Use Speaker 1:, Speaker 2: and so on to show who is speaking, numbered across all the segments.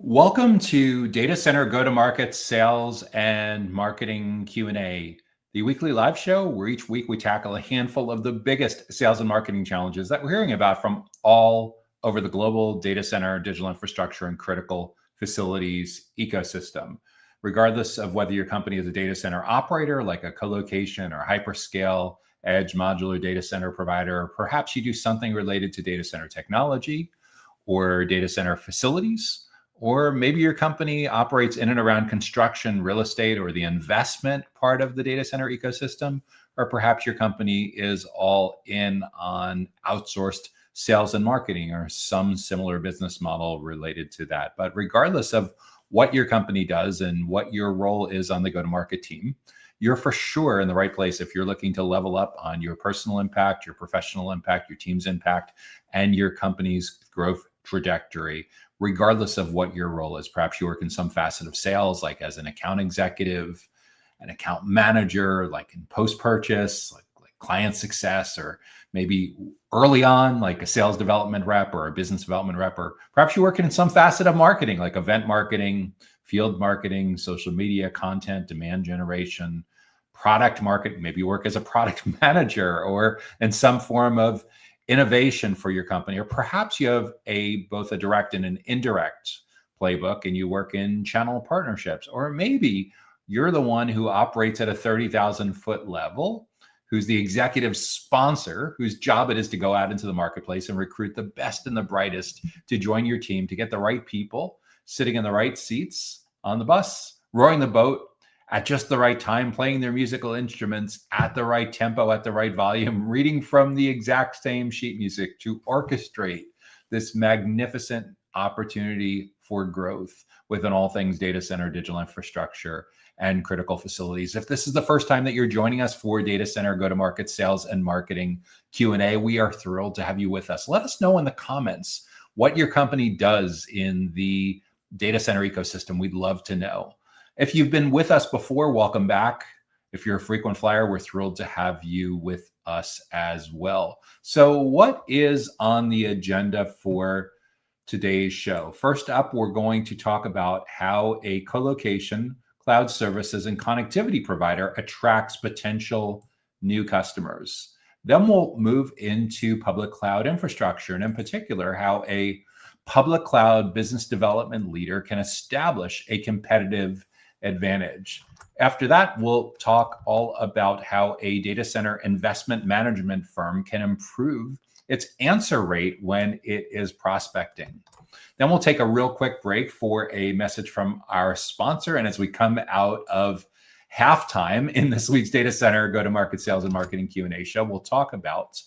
Speaker 1: Welcome to Data Center Go-to-Market Sales and Marketing Q&A, the weekly live show where each week we tackle a handful of the biggest sales and marketing challenges that we're hearing about from all over the global data center, digital infrastructure, and critical facilities ecosystem. Regardless of whether your company is a data center operator like a colocation or hyperscale, edge modular data center provider, or perhaps you do something related to data center technology or data center facilities, or maybe your company operates in and around construction, real estate, or the investment part of the data center ecosystem, or perhaps your company is all in on outsourced sales and marketing or some similar business model related to that. But regardless of what your company does and what your role is on the go-to-market team, you're for sure in the right place if you're looking to level up on your personal impact, your professional impact, your team's impact, and your company's growth trajectory, regardless of what your role is. Perhaps you work in some facet of sales, like as an account executive, an account manager, like in post-purchase, like client success, or maybe early on, like a sales development rep or a business development rep, or perhaps you're working in some facet of marketing, like event marketing, field marketing, social media, content, demand generation, product marketing. Maybe you work as a product manager or in some form of innovation for your company, or perhaps you have both a direct and an indirect playbook and you work in channel partnerships, or maybe you're the one who operates at a 30,000 foot level, who's the executive sponsor, whose job it is to go out into the marketplace and recruit the best and the brightest to join your team, to get the right people sitting in the right seats on the bus, rowing the boat at just the right time, playing their musical instruments at the right tempo, at the right volume, reading from the exact same sheet music to orchestrate this magnificent opportunity for growth within all things data center, digital infrastructure, and critical facilities. If this is the first time that you're joining us for Data Center Go-to-Market Sales and Marketing Q&A, we are thrilled to have you with us. Let us know in the comments what your company does in the data center ecosystem. We'd love to know. If you've been with us before, welcome back. If you're a frequent flyer, we're thrilled to have you with us as well. So what is on the agenda for today's show? First up, we're going to talk about how a colocation, cloud services, and connectivity provider attracts potential new customers. Then we'll move into public cloud infrastructure, and in particular, how a public cloud business development leader can establish a competitive advantage. After that, we'll talk all about how a data center investment management firm can improve its answer rate when it is prospecting. Then we'll take a real quick break for a message from our sponsor. And as we come out of halftime in this week's Data Center Go-to-Market Sales and Marketing Q&A show, we'll talk about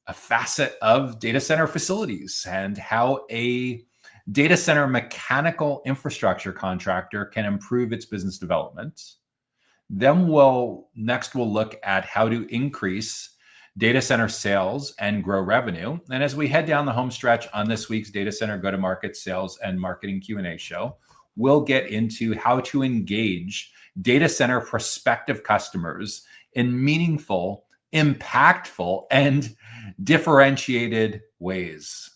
Speaker 1: a facet of data center facilities and how a data center mechanical infrastructure contractor can improve its business development. Then we'll look at how to increase data center sales and grow revenue. And as we head down the home stretch on this week's Data Center Go-to-Market Sales and Marketing Q&A show, we'll get into how to engage data center prospective customers in meaningful, impactful, and differentiated ways.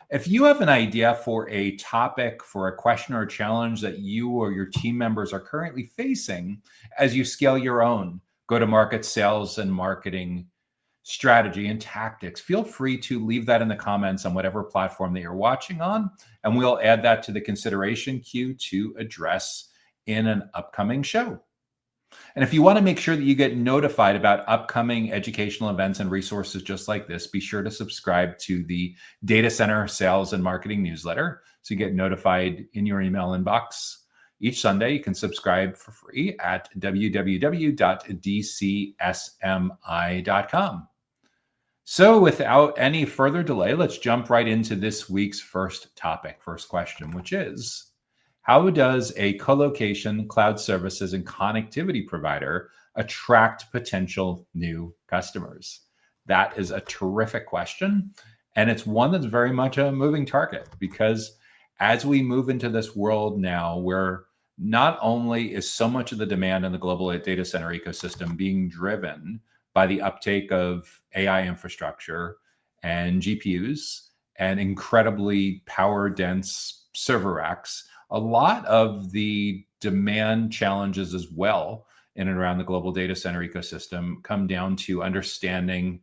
Speaker 1: If you have an idea for a topic, for a question or a challenge that you or your team members are currently facing as you scale your own go-to-market sales and marketing strategy and tactics, feel free to leave that in the comments on whatever platform that you're watching on, and we'll add that to the consideration queue to address in an upcoming show. And if you want to make sure that you get notified about upcoming educational events and resources just like this, be sure to subscribe to the Data Center Sales and Marketing newsletter so you get notified in your email inbox. Each Sunday, you can subscribe for free at www.dcsmi.com. So without any further delay, let's jump right into this week's first question, which is, how does a colocation, cloud services, and connectivity provider attract potential new customers? That is a terrific question. And it's one that's very much a moving target, because as we move into this world now where not only is so much of the demand in the global data center ecosystem being driven by the uptake of AI infrastructure and GPUs and incredibly power dense server racks, a lot of the demand challenges as well in and around the global data center ecosystem come down to understanding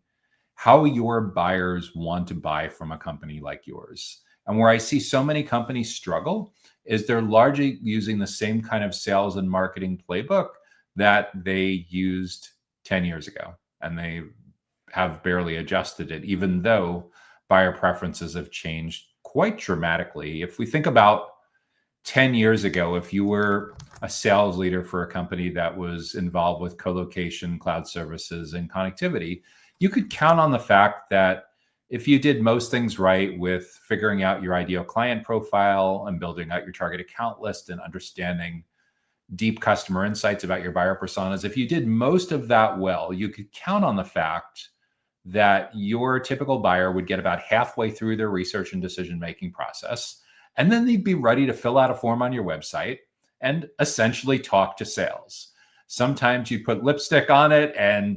Speaker 1: how your buyers want to buy from a company like yours. And where I see so many companies struggle is they're largely using the same kind of sales and marketing playbook that they used 10 years ago. And they have barely adjusted it, even though buyer preferences have changed quite dramatically. If we think about 10 years ago, if you were a sales leader for a company that was involved with co-location, cloud services, and connectivity, you could count on the fact that if you did most things right with figuring out your ideal client profile and building out your target account list and understanding deep customer insights about your buyer personas, if you did most of that well, you could count on the fact that your typical buyer would get about halfway through their research and decision-making process, and then they'd be ready to fill out a form on your website and essentially talk to sales. Sometimes you put lipstick on it and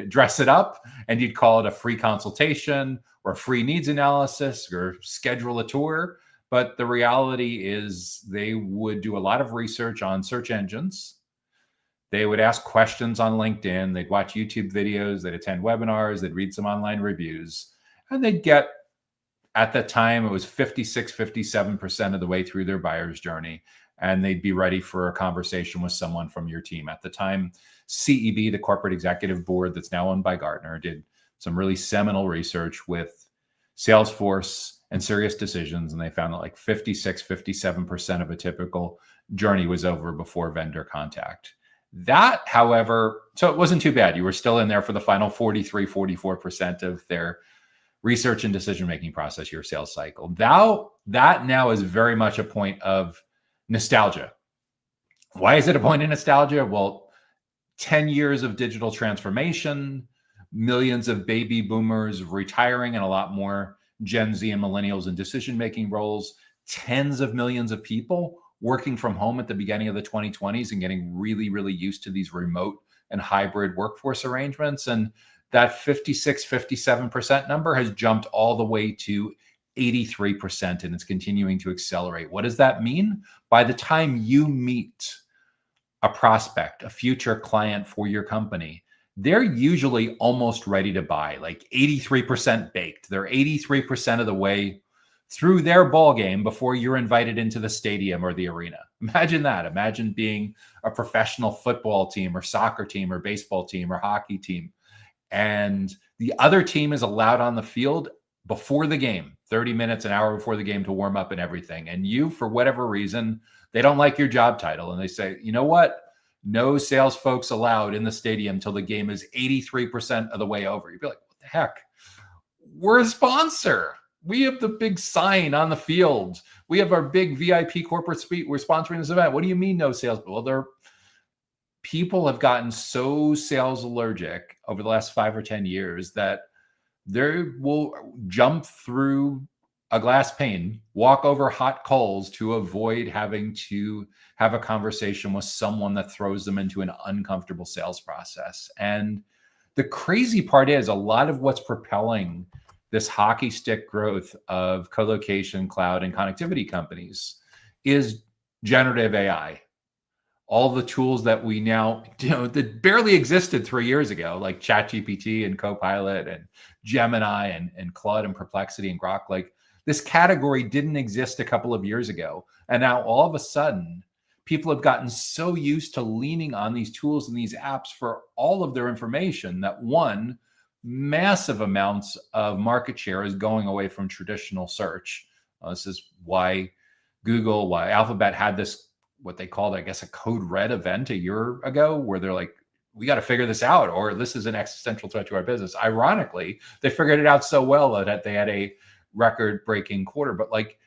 Speaker 1: dress it up, and you'd call it a free consultation or a free needs analysis or schedule a tour. But the reality is they would do a lot of research on search engines. They would ask questions on LinkedIn. They'd watch YouTube videos. They'd attend webinars. They'd read some online reviews. And they'd get, at that time, it was 56, 57% of the way through their buyer's journey. And they'd be ready for a conversation with someone from your team. At the time, CEB, the corporate executive board that's now owned by Gartner, did some really seminal research with Salesforce and SiriusDecisions, and they found that like 56, 57% of a typical journey was over before vendor contact. That, however, so it wasn't too bad. You were still in there for the final 43, 44% of their research and decision-making process, your sales cycle. That now is very much a point of nostalgia. Why is it a point of nostalgia? Well, 10 years of digital transformation, millions of baby boomers retiring, and a lot more Gen Z and millennials in decision-making roles, tens of millions of people working from home at the beginning of the 2020s and getting really, really used to these remote and hybrid workforce arrangements. And that 56, 57% number has jumped all the way to 83%, and it's continuing to accelerate. What does that mean? By the time you meet a prospect, a future client for your company, they're usually almost ready to buy, like 83% baked. They're 83% of the way through their ball game before you're invited into the stadium or the arena. Imagine that. Imagine being a professional football team or soccer team or baseball team or hockey team, and the other team is allowed on the field before the game, 30 minutes, an hour before the game, to warm up and everything. And you, for whatever reason, they don't like your job title. And they say, you know what? No sales folks allowed in the stadium till the game is 83% of the way over. You'd be like, what the heck? We're a sponsor. We have the big sign on the field. We have our big VIP corporate suite. We're sponsoring this event. What do you mean no sales? Well, people have gotten so sales allergic over the last 5 or 10 years that they will jump through a glass pane, walk over hot coals to avoid having to have a conversation with someone that throws them into an uncomfortable sales process. And the crazy part is, a lot of what's propelling this hockey stick growth of co-location, cloud, and connectivity companies is generative AI. All the tools that we now, that barely existed 3 years ago, like ChatGPT and Copilot and Gemini and Claude and Perplexity and Grok, like this category didn't exist a couple of years ago. And now all of a sudden, people have gotten so used to leaning on these tools and these apps for all of their information that, one, massive amounts of market share is going away from traditional search. This is why why Alphabet had this, what they called, I guess, a code red event a year ago, where they're like, we got to figure this out, or this is an existential threat to our business. Ironically, they figured it out so well that they had a record-breaking quarter. But like,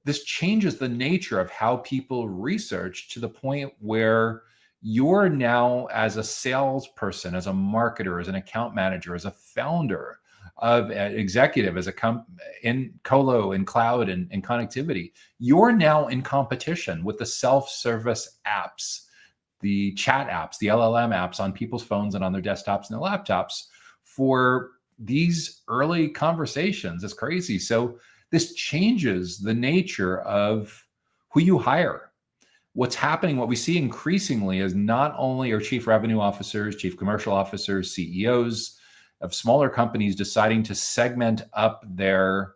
Speaker 1: this changes the nature of how people research, to the point where you're now, as a salesperson, as a marketer, as an account manager, as a founder, of an executive, as in colo and cloud and connectivity, you're now in competition with the self-service apps, the chat apps, the LLM apps on people's phones and on their desktops and their laptops for these early conversations. It's crazy. So this changes the nature of who you hire. What's happening, what we see increasingly is not only are chief revenue officers, chief commercial officers, CEOs of smaller companies deciding to segment up their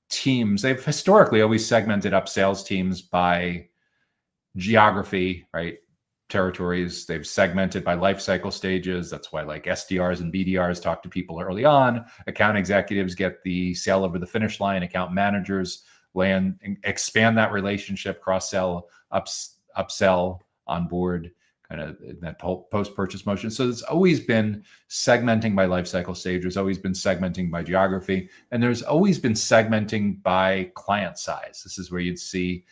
Speaker 1: teams. They've historically always segmented up sales teams by geography, right? Territories. They've segmented by life cycle stages. That's why like SDRs and BDRs talk to people early on. Account executives get the sale over the finish line. Account managers land and expand that relationship, cross-sell, upsell, onboard, kind of in that post-purchase motion. So there's always been segmenting by life cycle stage. There's always been segmenting by geography. And there's always been segmenting by client size. This is where you'd see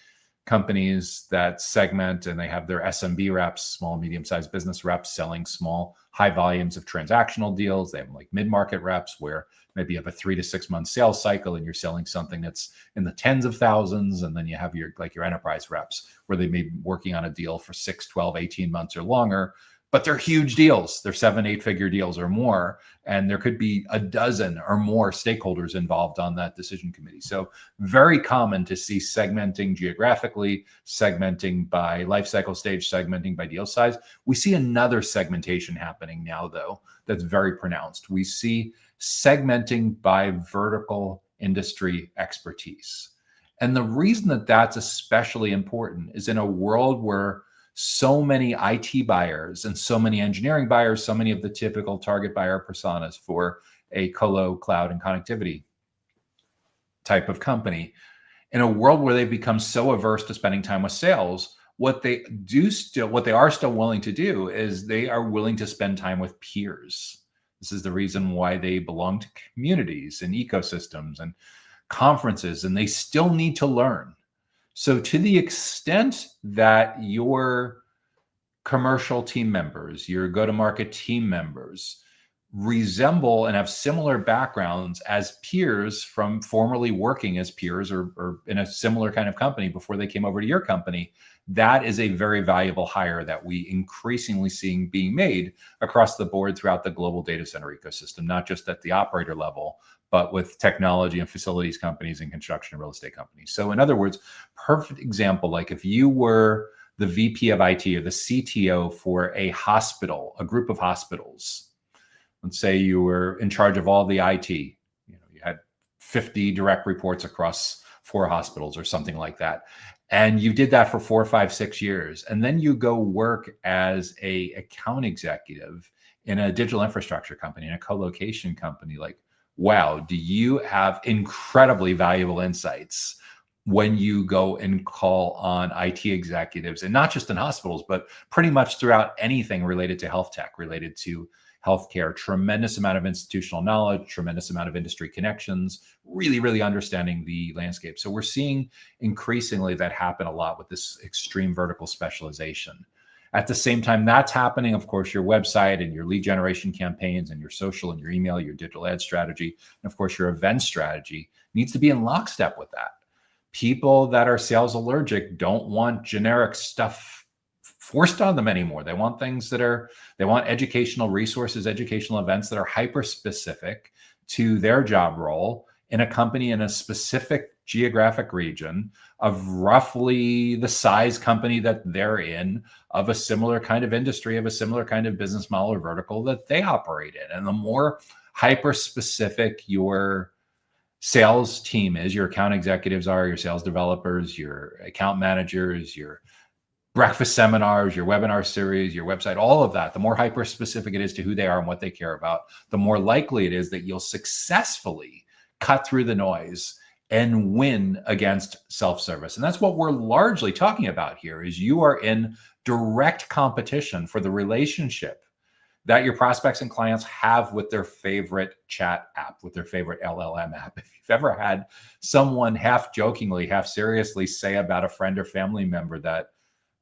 Speaker 1: companies that segment and they have their SMB reps, small, medium-sized business reps selling small, high volumes of transactional deals. They have like mid-market reps where maybe you have a 3 to 6 month sales cycle and you're selling something that's in the tens of thousands. And then you have your enterprise reps where they may be working on a deal for 6, 12, 18 months or longer, but they're huge deals. They're 7, 8 figure deals or more. And there could be a dozen or more stakeholders involved on that decision committee. So very common to see segmenting geographically, segmenting by life cycle stage, segmenting by deal size. We see another segmentation happening now, though, that's very pronounced. We see segmenting by vertical industry expertise. And the reason that that's especially important is in a world where so many IT buyers and so many engineering buyers, so many of the typical target buyer personas for a colo, cloud, and connectivity type of company, in a world where they've become so averse to spending time with sales, what they are still willing to do is they are willing to spend time with peers. This is the reason why they belong to communities and ecosystems and conferences, and they still need to learn. So to the extent that your commercial team members, your go-to-market team members resemble and have similar backgrounds as peers from formerly working as peers or in a similar kind of company before they came over to your company, that is a very valuable hire that we increasingly seeing being made across the board throughout the global data center ecosystem, not just at the operator level, but with technology and facilities companies and construction and real estate companies. So in other words, perfect example, like if you were the VP of IT or the CTO for a hospital, a group of hospitals, let's say you were in charge of all the IT, you had 50 direct reports across 4 hospitals or something like that. And you did that for 4, 5, 6 years. And then you go work as a account executive in a digital infrastructure company, in a co-location company. Like, wow, do you have incredibly valuable insights when you go and call on IT executives, and not just in hospitals, but pretty much throughout anything related to health tech, related to healthcare. Tremendous amount of institutional knowledge, tremendous amount of industry connections, really, really understanding the landscape. So we're seeing increasingly that happen a lot with this extreme vertical specialization. At the same time that's happening, of course, your website and your lead generation campaigns and your social and your email, your digital ad strategy, and of course, your event strategy needs to be in lockstep with that. People that are sales allergic don't want generic stuff forced on them anymore. They want things they want educational resources, educational events that are hyper specific to their job role in a company in a specific geographic region of roughly the size company that they're in, of a similar kind of industry, of a similar kind of business model or vertical that they operate in. And the more hyper specific your sales team is, your account executives are, your sales developers, your account managers, your breakfast seminars, your webinar series, your website, all of that, the more hyper specific it is to who they are and what they care about, the more likely it is that you'll successfully cut through the noise and win against self-service. And that's what we're largely talking about here, is you are in direct competition for the relationship that your prospects and clients have with their favorite chat app, with their favorite LLM app. If you've ever had someone half jokingly, half seriously say about a friend or family member that,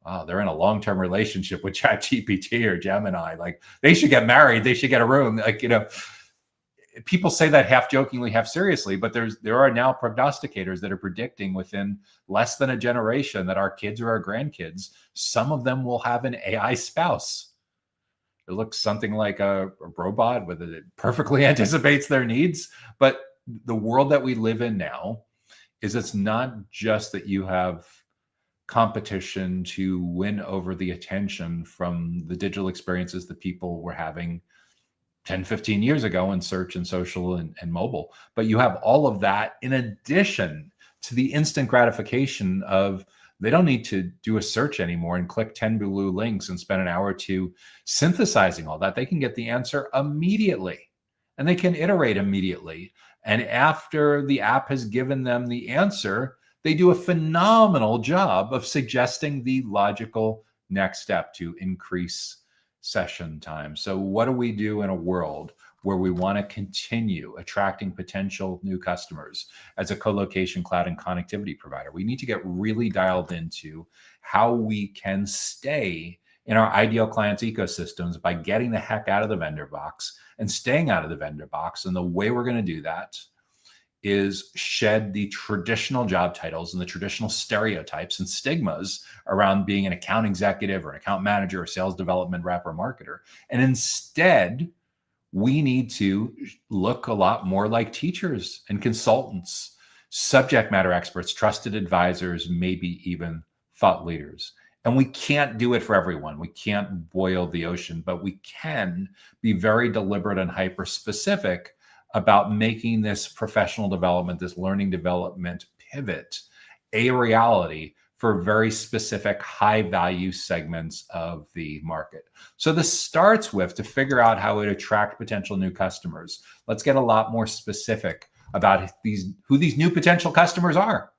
Speaker 1: oh, they're in a long-term relationship with ChatGPT or Gemini, like they should get married, they should get a room. Like, people say that half jokingly, half seriously, but there are now prognosticators that are predicting within less than a generation that our kids or our grandkids, some of them will have an AI spouse. It looks something like a robot with it perfectly anticipates their needs. But the world that we live in now is it's not just that you have competition to win over the attention from the digital experiences that people were having 10, 15 years ago in search and social and mobile. But you have all of that in addition to the instant gratification of they don't need to do a search anymore and click 10 blue links and spend an hour or two synthesizing all that. They can get the answer immediately and they can iterate immediately. And after the app has given them the answer, they do a phenomenal job of suggesting the logical next step to increase session time. So what do we do in a world where we want to continue attracting potential new customers as a co-location cloud and connectivity provider? We need to get really dialed into how we can stay in our ideal clients' ecosystems by getting the heck out of the vendor box and staying out of the vendor box. And the way we're going to do that is shed the traditional job titles and the traditional stereotypes and stigmas around being an account executive or an account manager or sales development rep or marketer. And instead, we need to look a lot more like teachers and consultants, subject matter experts, trusted advisors, maybe even thought leaders. And we can't do it for everyone. We can't boil the ocean, but we can be very deliberate and hyper specific about making this professional development, this learning development pivot a reality for very specific high value segments of the market. So this starts with to figure out how to attract potential new customers. Let's get a lot more specific about who these new potential customers are.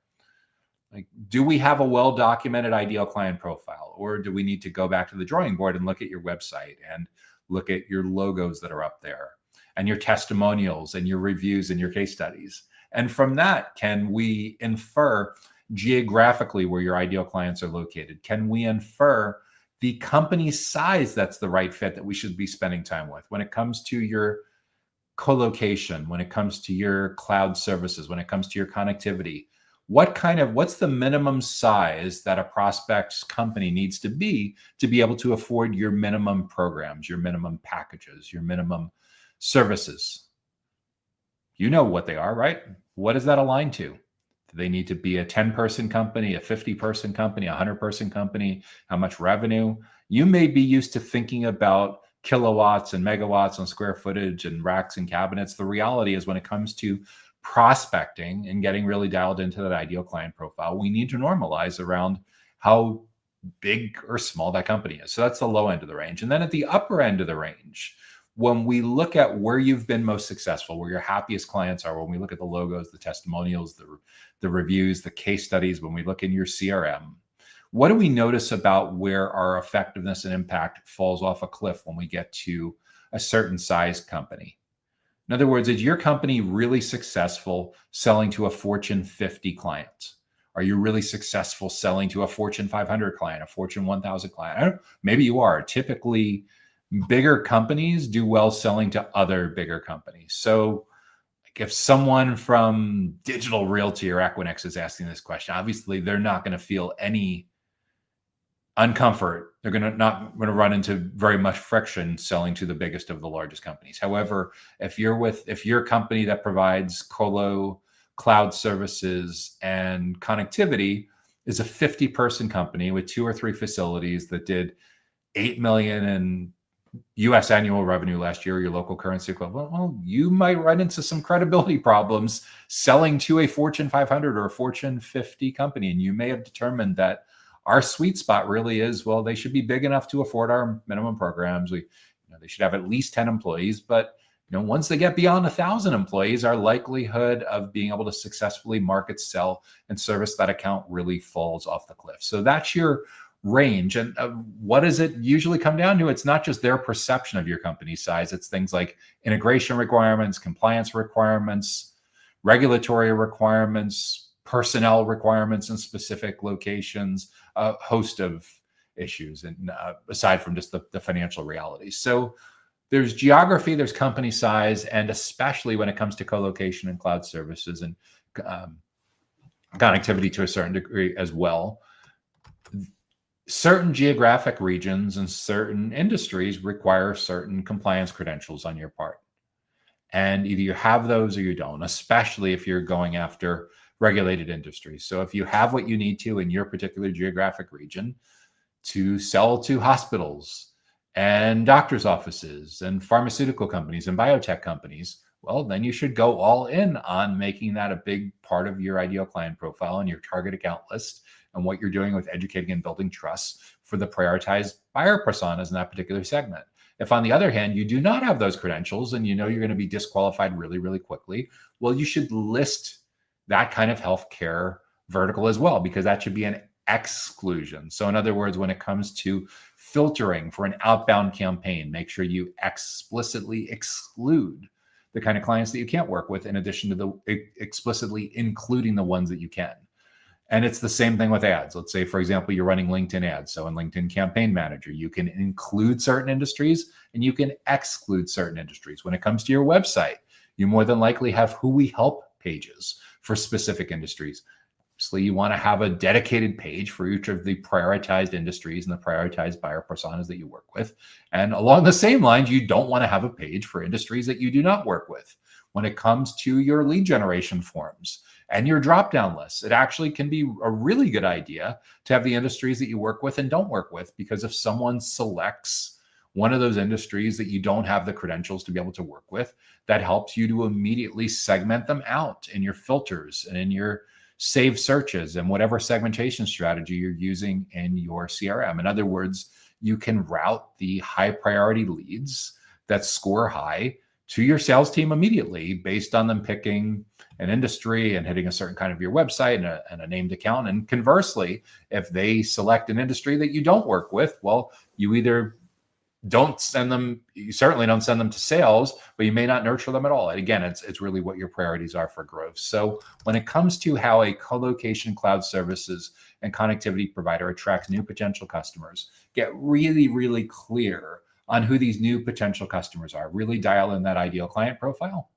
Speaker 1: Like, do we have a well-documented ideal client profile, or do we need to go back to the drawing board and look at your website and look at your logos that are up there and your testimonials and your reviews and your case studies? And from that, can we infer geographically where your ideal clients are located? Can we infer the company size that's the right fit that we should be spending time with when it comes to your co-location, when it comes to your cloud services, when it comes to your connectivity? What's the minimum size that a prospect's company needs to be able to afford your minimum programs, your minimum packages, your minimum services? You know what they are, right? What does that align to? Do they need to be a 10-person company, a 50-person company, a 100-person company? How much revenue? You may be used to thinking about kilowatts and megawatts and square footage and racks and cabinets. The reality is when it comes to prospecting and getting really dialed into that ideal client profile, we need to normalize around how big or small that company is. So that's the low end of the range. And then at the upper end of the range, when we look at where you've been most successful, where your happiest clients are, when we look at the logos, the testimonials, the reviews, the case studies, when we look in your CRM, what do we notice about where our effectiveness and impact falls off a cliff when we get to a certain size company? In other words, is your company really successful selling to a Fortune 50 client? Are you really successful selling to a Fortune 500 client, a Fortune 1000 client? Maybe you are. Typically, bigger companies do well selling to other bigger companies. So if someone from Digital Realty or Equinix is asking this question, obviously they're not going to feel any uncomfort. They're not going to run into very much friction selling to the biggest of the largest companies. However, if your company that provides colo, cloud services, and connectivity is a 50-person company with 2 or 3 facilities that did 8 million in US annual revenue last year, your local currency equivalent, well, you might run into some credibility problems selling to a Fortune 500 or a Fortune 50 company. And you may have determined that our sweet spot really is, well, they should be big enough to afford our minimum programs. They should have at least 10 employees, but once they get beyond 1,000 employees, our likelihood of being able to successfully market, sell, and service that account really falls off the cliff. So that's your range. And what does it usually come down to? It's not just their perception of your company's size. It's things like integration requirements, compliance requirements, regulatory requirements, personnel requirements in specific locations, a host of issues, and aside from just the financial realities. So there's geography, there's company size, and especially when it comes to co-location and cloud services and connectivity to a certain degree as well, certain geographic regions and certain industries require certain compliance credentials on your part. And either you have those or you don't, especially if you're going after regulated industries. So if you have what you need to in your particular geographic region to sell to hospitals and doctors' offices and pharmaceutical companies and biotech companies, well, then you should go all in on making that a big part of your ideal client profile and your target account list and what you're doing with educating and building trust for the prioritized buyer personas in that particular segment. If, on the other hand, you do not have those credentials and you know you're going to be disqualified really, really quickly, well, you should list that kind of healthcare vertical as well, because that should be an exclusion. So in other words, when it comes to filtering for an outbound campaign, make sure you explicitly exclude the kind of clients that you can't work with, in addition to the explicitly including the ones that you can. And it's the same thing with ads. Let's say, for example, you're running LinkedIn ads. So in LinkedIn Campaign Manager, you can include certain industries and you can exclude certain industries. When it comes to your website, you more than likely have who we help pages for specific industries. Obviously, you want to have a dedicated page for each of the prioritized industries and the prioritized buyer personas that you work with. And along the same lines, you don't want to have a page for industries that you do not work with. When it comes to your lead generation forms and your drop-down lists, it actually can be a really good idea to have the industries that you work with and don't work with, because if someone selects one of those industries that you don't have the credentials to be able to work with, that helps you to immediately segment them out in your filters and in your saved searches and whatever segmentation strategy you're using in your CRM. In other words, you can route the high priority leads that score high to your sales team immediately based on them picking an industry and hitting a certain kind of your website and a named account. And conversely, if they select an industry that you don't work with, well, you either don't send them, you certainly don't send them to sales, but you may not nurture them at all. And again, it's really what your priorities are for growth. So when it comes to how a co-location cloud services and connectivity provider attracts new potential customers, get really, really clear on who these new potential customers are. Really dial in that ideal client profile,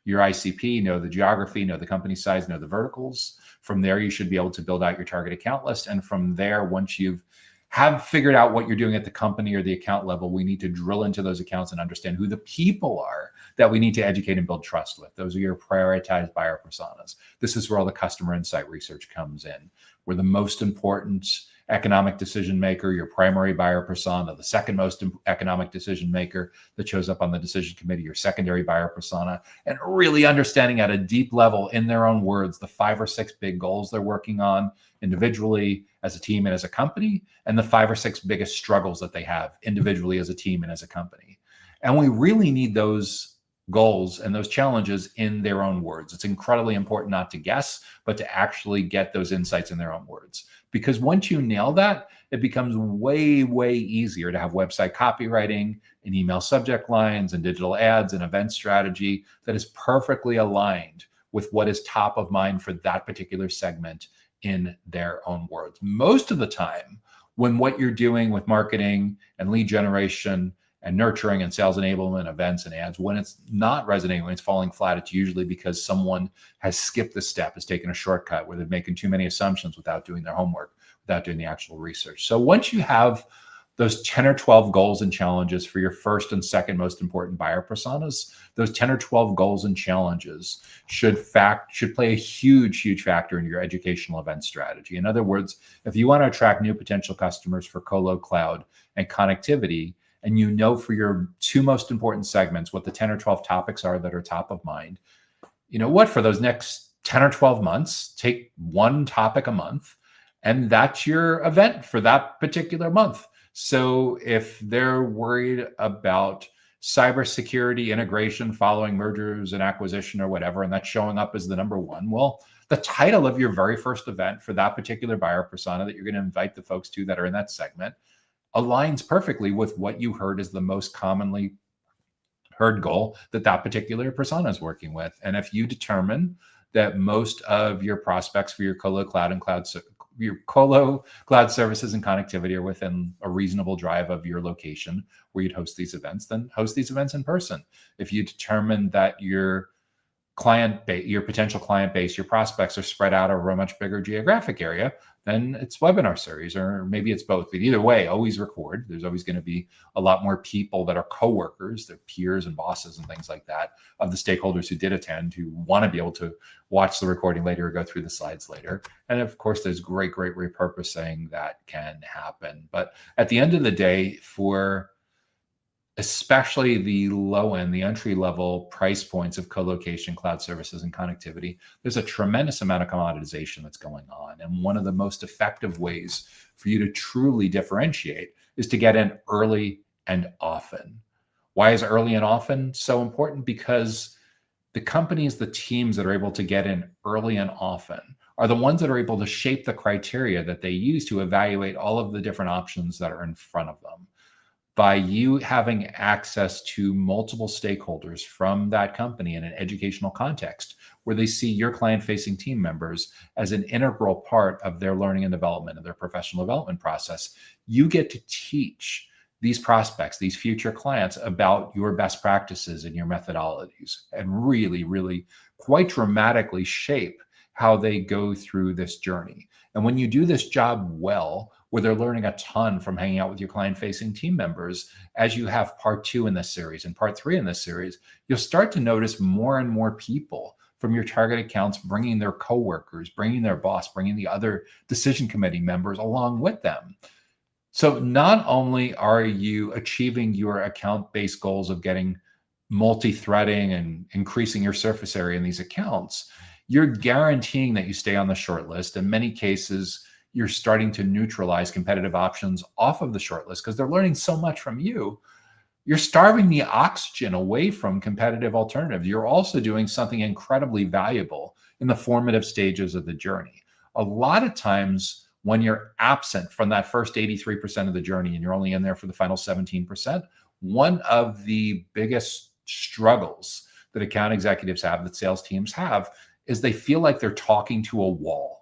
Speaker 1: your ICP, know the geography, know the company size, know the verticals. From there, you should be able to build out your target account list. And from there, once you've have figured out what you're doing at the company or the account level, we need to drill into those accounts and understand who the people are that we need to educate and build trust with. Those are your prioritized buyer personas. This is where all the customer insight research comes in. We're the most important economic decision maker, your primary buyer persona, the second most economic decision maker that shows up on the decision committee, your secondary buyer persona, and really understanding at a deep level in their own words the 5 or 6 big goals they're working on individually, as a team, and as a company, and the 5 or 6 biggest struggles that they have individually, as a team, and as a company. And we really need those goals and those challenges in their own words. It's incredibly important not to guess, but to actually get those insights in their own words. Because once you nail that, it becomes way, way easier to have website copywriting and email subject lines and digital ads and event strategy that is perfectly aligned with what is top of mind for that particular segment in their own words. Most of the time, when what you're doing with marketing and lead generation and nurturing and sales enablement, events and ads, when it's not resonating, when it's falling flat, it's usually because someone has skipped the step, has taken a shortcut, where they're making too many assumptions without doing their homework, without doing the actual research. So once you have those 10 or 12 goals and challenges for your first and second most important buyer personas, those 10 or 12 goals and challenges should play a huge factor in your educational event strategy. In other words, if you want to attract new potential customers for colo, cloud, and connectivity, and you know for your 2 most important segments what the 10 or 12 topics are that are top of mind, you know what, for those next 10 or 12 months, take 1 topic a month, and that's your event for that particular month. So if they're worried about cybersecurity integration following mergers and acquisition or whatever, and that's showing up as the number 1, well, the title of your very first event for that particular buyer persona that you're going to invite the folks to that are in that segment aligns perfectly with what you heard is the most commonly heard goal that that particular persona is working with. And if you determine that most of your prospects for your colo cloud and your colo cloud services and connectivity are within a reasonable drive of your location where you'd host these events, then host these events in person. If you determine that your client base, your potential client base, your prospects are spread out over a much bigger geographic area, then it's webinar series, or maybe it's both. But either way, always record. There's always going to be a lot more people that are coworkers, their peers and bosses and things like that, of the stakeholders who did attend, who want to be able to watch the recording later or go through the slides later. And of course, there's great repurposing that can happen. But at the end of the day, for especially the low end, the entry level price points of co-location, cloud services, and connectivity, there's a tremendous amount of commoditization that's going on. And one of the most effective ways for you to truly differentiate is to get in early and often. Why is early and often so important? Because the companies, the teams that are able to get in early and often are the ones that are able to shape the criteria that they use to evaluate all of the different options that are in front of them. By you having access to multiple stakeholders from that company in an educational context, where they see your client-facing team members as an integral part of their learning and development and their professional development process, you get to teach these prospects, these future clients, about your best practices and your methodologies, and really quite dramatically shape how they go through this journey. And when you do this job well, where they're learning a ton from hanging out with your client-facing team members, as you have part 2 in this series and part 3 in this series, you'll start to notice more and more people from your target accounts bringing their coworkers, bringing their boss, bringing the other decision committee members along with them. So not only are you achieving your account-based goals of getting multi-threading and increasing your surface area in these accounts, you're guaranteeing that you stay on the short list. In many cases, you're starting to neutralize competitive options off of the short list because they're learning so much from you. You're starving the oxygen away from competitive alternatives. You're also doing something incredibly valuable in the formative stages of the journey. A lot of times when you're absent from that first 83% of the journey and you're only in there for the final 17%, one of the biggest struggles that account executives have, that sales teams have, is they feel like they're talking to a wall.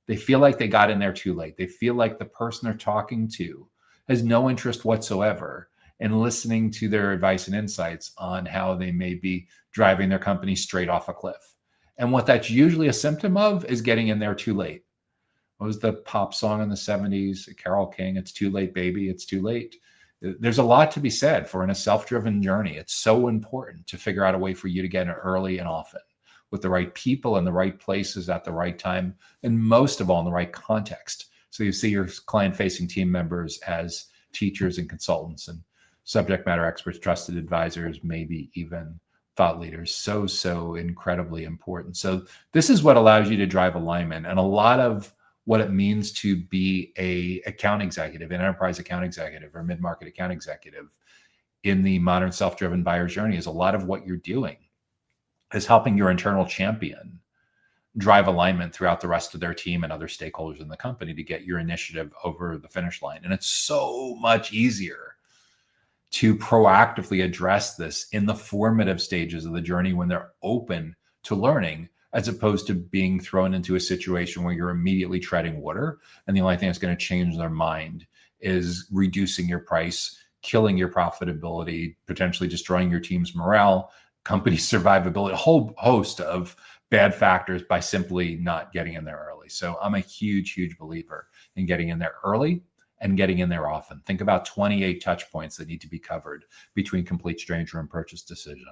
Speaker 1: They feel like they got in there too late. They feel like the person they're talking to has no interest whatsoever in listening to their advice and insights on how they may be driving their company straight off a cliff. And what that's usually a symptom of is getting in there too late. What was the pop song in the 70s? Carole King, "It's Too Late, Baby, It's Too Late." There's a lot to be said for in a self-driven journey. It's so important to figure out a way for you to get in early and often, with the right people in the right places at the right time, and most of all in the right context. So you see your client-facing team members as teachers and consultants and subject matter experts, trusted advisors, maybe even thought leaders. So incredibly important. So this is what allows you to drive alignment. And a lot of what it means to be a account executive, an enterprise account executive or mid-market account executive in the modern self-driven buyer journey is a lot of what you're doing is helping your internal champion drive alignment throughout the rest of their team and other stakeholders in the company to get your initiative over the finish line. And it's so much easier to proactively address this in the formative stages of the journey when they're open to learning, as opposed to being thrown into a situation where you're immediately treading water. And the only thing that's going to change their mind is reducing your price, killing your profitability, potentially destroying your team's morale, company survivability, a whole host of bad factors by simply not getting in there early. So I'm a huge believer in getting in there early and getting in there often. Think about 28 touch points that need to be covered between complete stranger and purchase decision.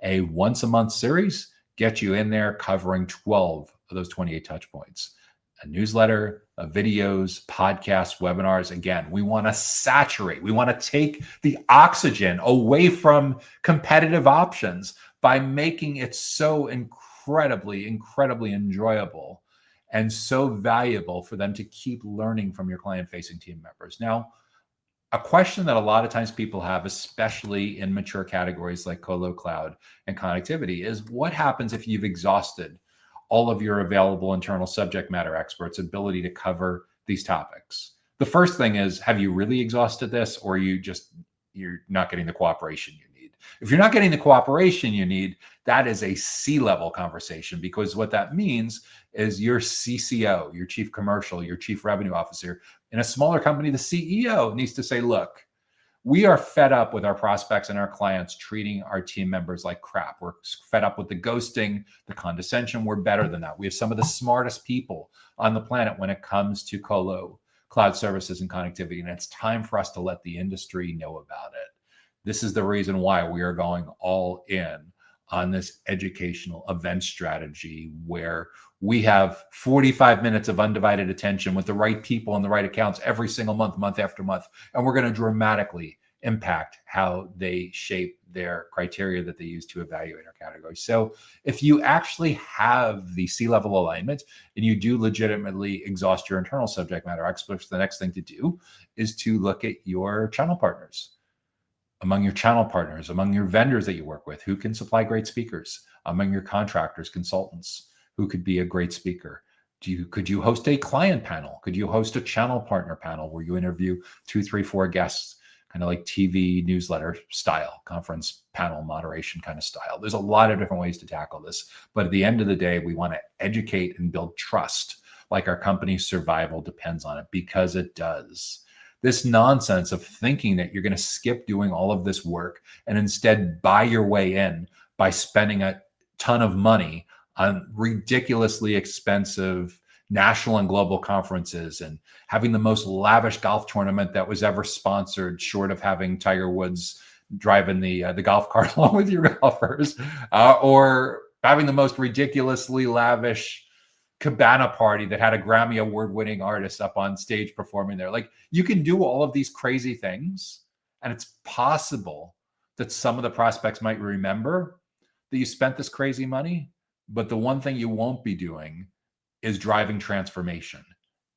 Speaker 1: A once a month series gets you in there covering 12 of those 28 touch points. A newsletter, videos, podcasts, webinars. Again, we want to saturate. We want to take the oxygen away from competitive options by making it so incredibly enjoyable and so valuable for them to keep learning from your client-facing team members. Now, a question that a lot of times people have, especially in mature categories like colo, cloud, and connectivity, is what happens if you've exhausted all of your available internal subject matter experts' ability to cover these topics? The first thing is, have you really exhausted this, or you're not getting the cooperation you need? If you're not getting the cooperation you need, that is a C-level conversation, because what that means is your CCO, your chief commercial, your chief revenue officer in a smaller company, the CEO needs to say, look, We are fed up with our prospects and our clients treating our team members like crap. We're fed up with the ghosting, the condescension. We're better than that. We have some of the smartest people on the planet when it comes to colo, cloud services, and connectivity. And it's time for us to let the industry know about it. This is the reason why we are going all in on this educational event strategy where we have 45 minutes of undivided attention with the right people and the right accounts every single month, month after month. And we're going to dramatically impact how they shape their criteria that they use to evaluate our categories. So if you actually have the C-level alignment and you do legitimately exhaust your internal subject matter experts, the next thing to do is to look at your channel partners. Among your channel partners, among your vendors that you work with, who can supply great speakers, among your contractors, consultants, who could be a great speaker. Could you host a client panel? Could you host a channel partner panel where you interview 2, 3, 4 guests, kind of like TV newsletter style, conference panel moderation kind of style? There's a lot of different ways to tackle this. But at the end of the day, we want to educate and build trust like our company's survival depends on it, because it does. This nonsense of thinking that you're going to skip doing all of this work and instead buy your way in by spending a ton of money on ridiculously expensive national and global conferences and having the most lavish golf tournament that was ever sponsored, short of having Tiger Woods driving the golf cart along with your golfers, or having the most ridiculously lavish cabana party that had a Grammy award-winning artist up on stage performing there. Like, you can do all of these crazy things, and it's possible that some of the prospects might remember that you spent this crazy money, but the one thing you won't be doing is driving transformation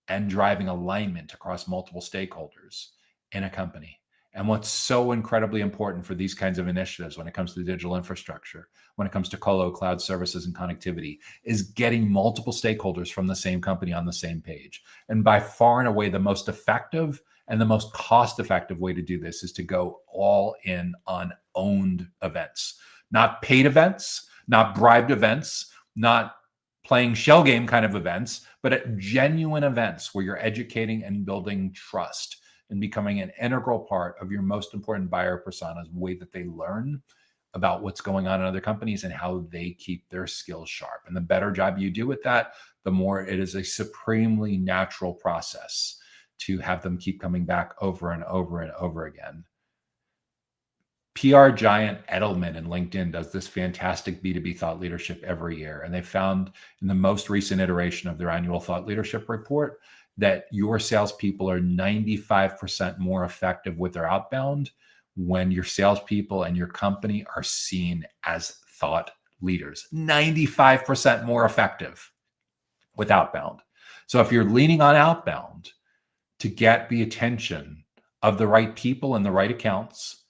Speaker 1: and driving alignment across multiple stakeholders in a company. And what's so incredibly important for these kinds of initiatives when it comes to digital infrastructure, when it comes to colo, cloud services, and connectivity, is getting multiple stakeholders from the same company on the same page. And by far and away, the most effective and the most cost-effective way to do this is to go all in on owned events, not paid events, not bribed events, not playing shell game kind of events, but at genuine events where you're educating and building trust and becoming an integral part of your most important buyer persona's way that they learn about what's going on in other companies and how they keep their skills sharp. And the better job you do with that, the more it is a supremely natural process to have them keep coming back over and over and over again. PR giant Edelman and LinkedIn does this fantastic B2B thought leadership every year. And they found in the most recent iteration of their annual thought leadership report that your salespeople are 95% more effective with their outbound when your salespeople and your company are seen as thought leaders. 95% more effective with outbound. So if you're leaning on outbound to get the attention of the right people and the right accounts,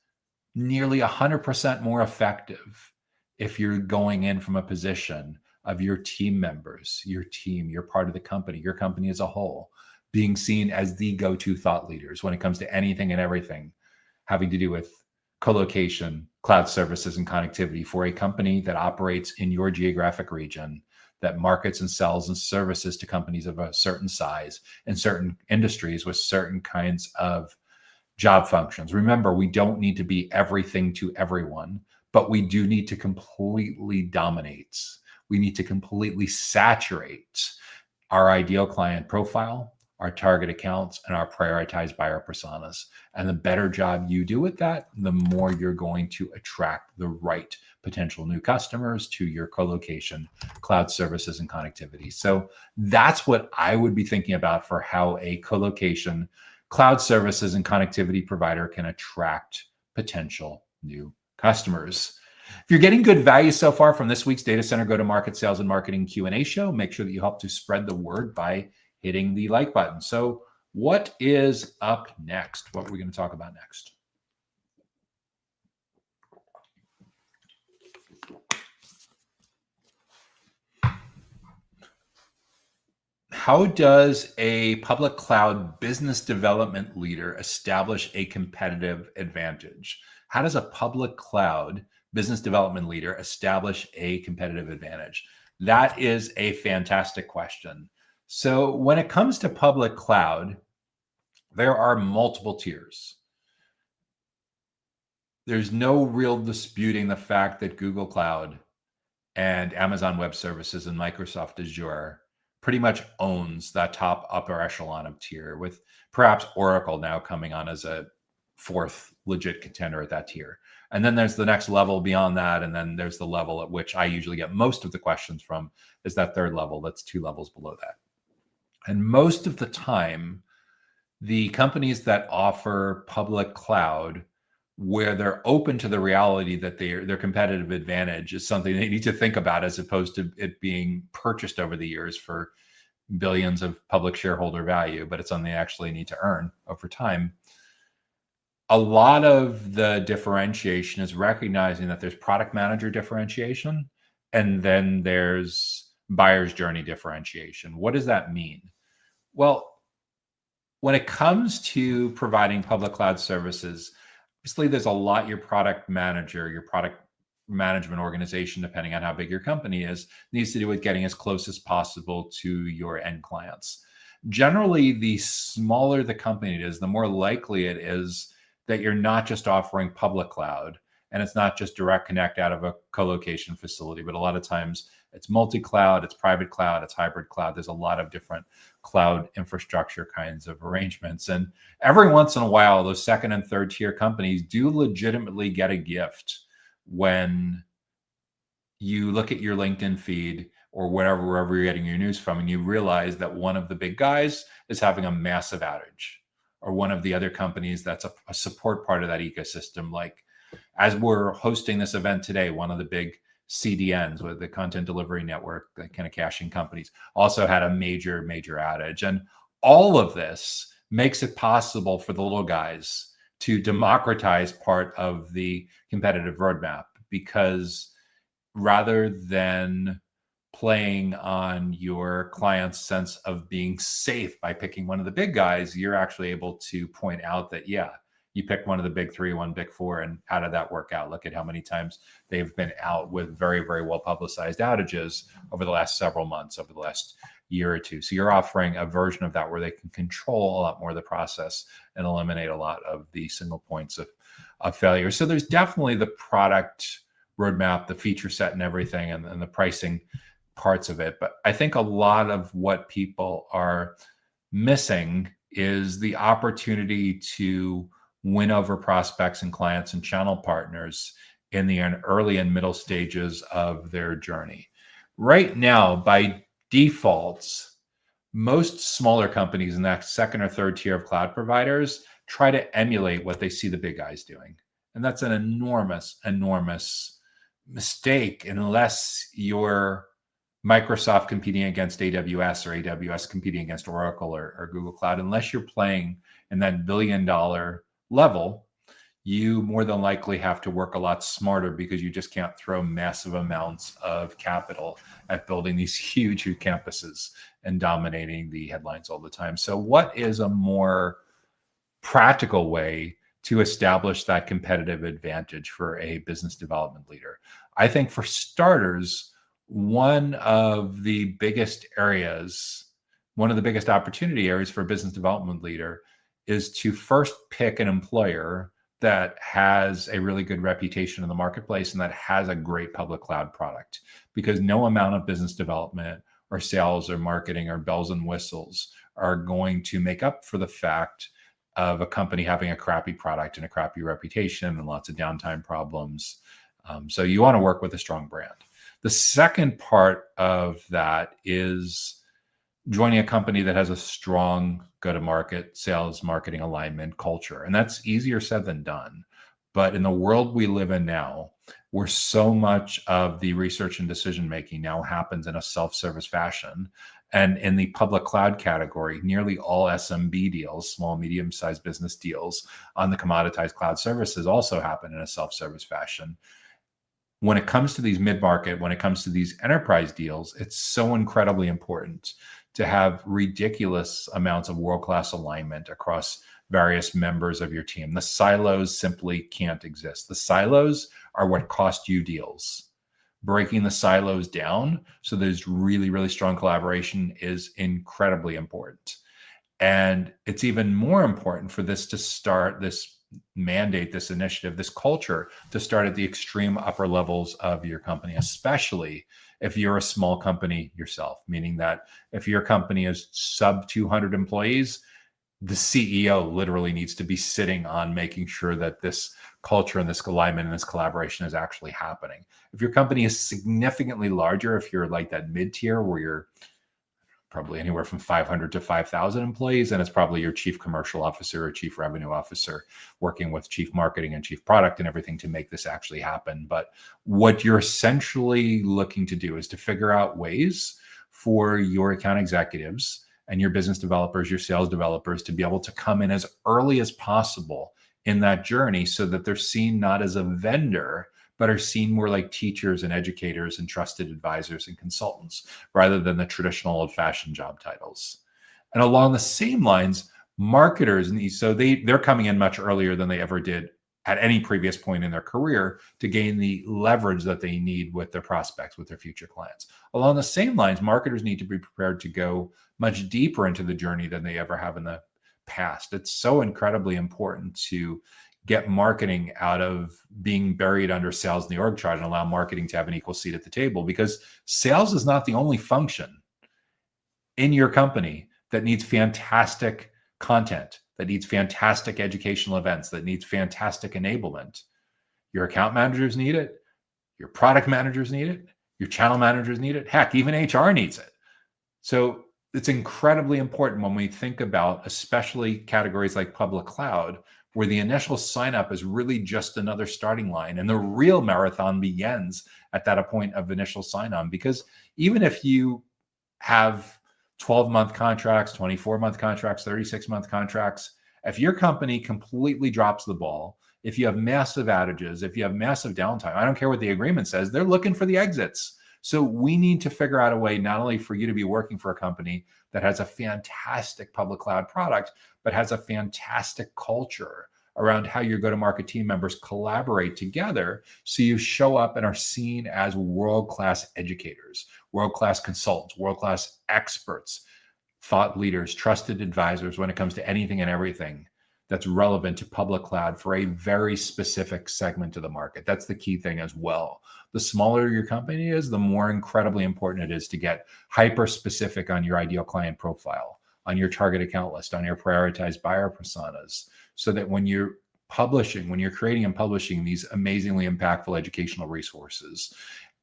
Speaker 1: nearly 100% more effective if you're going in from a position of your team members, your team, you're part of the company, your company as a whole, being seen as the go-to thought leaders when it comes to anything and everything having to do with co-location, cloud services, and connectivity for a company that operates in your geographic region, that markets and sells and services to companies of a certain size in certain industries with certain kinds of job functions. Remember, we don't need to be everything to everyone, but we do need to completely dominate. We need to completely saturate our ideal client profile, our target accounts, and our prioritized buyer personas. And the better job you do with that, the more you're going to attract the right potential new customers to your co-location, cloud services, and connectivity. So that's what I would be thinking about for how a co-location, cloud services, and connectivity provider can attract potential new customers. If you're getting good value so far from this week's Data Center Go-to-Market Sales and Marketing Q&A show, make sure that you help to spread the word by hitting the like button. So what is up next? What are we going to talk about next? How does a public cloud business development leader establish a competitive advantage? How does a public cloud business development leader establish a competitive advantage? That is a fantastic question. So when it comes to public cloud, there are multiple tiers. there's no real disputing the fact that Google Cloud and Amazon Web Services and Microsoft Azure pretty much owns that top upper echelon of tier, with perhaps Oracle now coming on as a fourth legit contender at that tier. And then there's the next level beyond that. And then there's the level at which I usually get most of the questions from, is that third level that's 2 levels below that. And most of the time, the companies that offer public cloud, where they're open to the reality that their competitive advantage is something they need to think about, as opposed to it being purchased over the years for billions of public shareholder value, but it's something they actually need to earn over time. A lot of the differentiation is recognizing that there's product manager differentiation, and then there's buyer's journey differentiation. What does that mean? Well, when it comes to providing public cloud services, obviously there's a lot your product manager, your product management organization, depending on how big your company is, needs to do with getting as close as possible to your end clients. Generally, the smaller the company is, the more likely it is that you're not just offering public cloud, and it's not just direct connect out of a co-location facility, but a lot of times it's multi-cloud, it's private cloud, it's hybrid cloud. There's a lot of different cloud infrastructure kinds of arrangements. And every once in a while, those second and third tier companies do legitimately get a gift when you look at your LinkedIn feed or wherever you're getting your news from, and you realize that one of the big guys is having a massive outage, or one of the other companies that's a support part of that ecosystem. Like, as we're hosting this event today, one of the big CDNs, with the content delivery network, the kind of caching companies, also had a major outage. And all of this makes it possible for the little guys to democratize part of the competitive roadmap, because rather than playing on your client's sense of being safe by picking one of the big guys, you're actually able to point out that, yeah, you picked one of the big three, one big four, and how did that work out? Look at how many times they've been out with very, very well publicized outages over the last several months, over the last year or two. So you're offering a version of that where they can control a lot more of the process and eliminate a lot of the single points of failure. So there's definitely the product roadmap, the feature set and everything, and the pricing parts of it. But I think a lot of what people are missing is the opportunity to win over prospects and clients and channel partners in the early and middle stages of their journey. Right now, by default, most smaller companies in that second or third tier of cloud providers try to emulate what they see the big guys doing. And that's an enormous mistake, unless you're Microsoft competing against AWS, or AWS competing against Oracle or Google Cloud. Unless you're playing in that $1 billion level, you more than likely have to work a lot smarter, because you just can't throw massive amounts of capital at building these huge campuses and dominating the headlines all the time. So what is a more practical way to establish that competitive advantage for a business development leader? I think, for starters, one of the biggest opportunity areas for a business development leader is to first pick an employer that has a really good reputation in the marketplace and that has a great public cloud product, because no amount of business development or sales or marketing or bells and whistles are going to make up for the fact of a company having a crappy product and a crappy reputation and lots of downtime problems. So you want to work with a strong brand. The second part of that is joining a company that has a strong go-to-market, sales, marketing alignment culture. And that's easier said than done. But in the world we live in now, where so much of the research and decision-making now happens in a self-service fashion, and in the public cloud category, nearly all SMB deals, small, medium-sized business deals on the commoditized cloud services, also happen in a self-service fashion. When it comes to these mid-market, when it comes to these enterprise deals, it's so incredibly important to have ridiculous amounts of world-class alignment across various members of your team. The silos simply can't exist. The silos are what cost you deals. Breaking the silos down so there's really, really strong collaboration is incredibly important. And it's even more important for this mandate, this initiative, this culture to start at the extreme upper levels of your company, especially if you're a small company yourself, meaning that if your company is sub 200 employees, the CEO literally needs to be sitting on making sure that this culture and this alignment and this collaboration is actually happening. If your company is significantly larger, if you're like that mid-tier where you're probably anywhere from 500 to 5,000 employees, and it's probably your chief commercial officer or chief revenue officer working with chief marketing and chief product and everything to make this actually happen. But what you're essentially looking to do is to figure out ways for your account executives and your business developers, your sales developers to be able to come in as early as possible in that journey so that they're seen not as a vendor, but are seen more like teachers and educators and trusted advisors and consultants rather than the traditional old-fashioned job titles. And along the same lines, marketers need, so they're coming in much earlier than they ever did at any previous point in their career to gain the leverage that they need with their prospects, with their future clients. Along the same lines, marketers need to be prepared to go much deeper into the journey than they ever have in the past. It's so incredibly important to get marketing out of being buried under sales in the org chart and allow marketing to have an equal seat at the table, because sales is not the only function in your company that needs fantastic content, that needs fantastic educational events, that needs fantastic enablement. Your account managers need it. Your product managers need it. Your channel managers need it. Heck, even HR needs it. So it's incredibly important when we think about, especially categories like public cloud, where the initial sign up is really just another starting line. And the real marathon begins at that point of initial sign on. Because even if you have 12-month contracts, 24-month contracts, 36-month contracts, if your company completely drops the ball, if you have massive outages, if you have massive downtime, I don't care what the agreement says, they're looking for the exits. So we need to figure out a way not only for you to be working for a company that has a fantastic public cloud product, but has a fantastic culture around how your go-to-market team members collaborate together so you show up and are seen as world-class educators, world-class consultants, world-class experts, thought leaders, trusted advisors when it comes to anything and everything that's relevant to public cloud for a very specific segment of the market. That's the key thing as well. The smaller your company is, the more incredibly important it is to get hyper specific on your ideal client profile, on your target account list, on your prioritized buyer personas, so that when you're publishing, when you're creating and publishing these amazingly impactful educational resources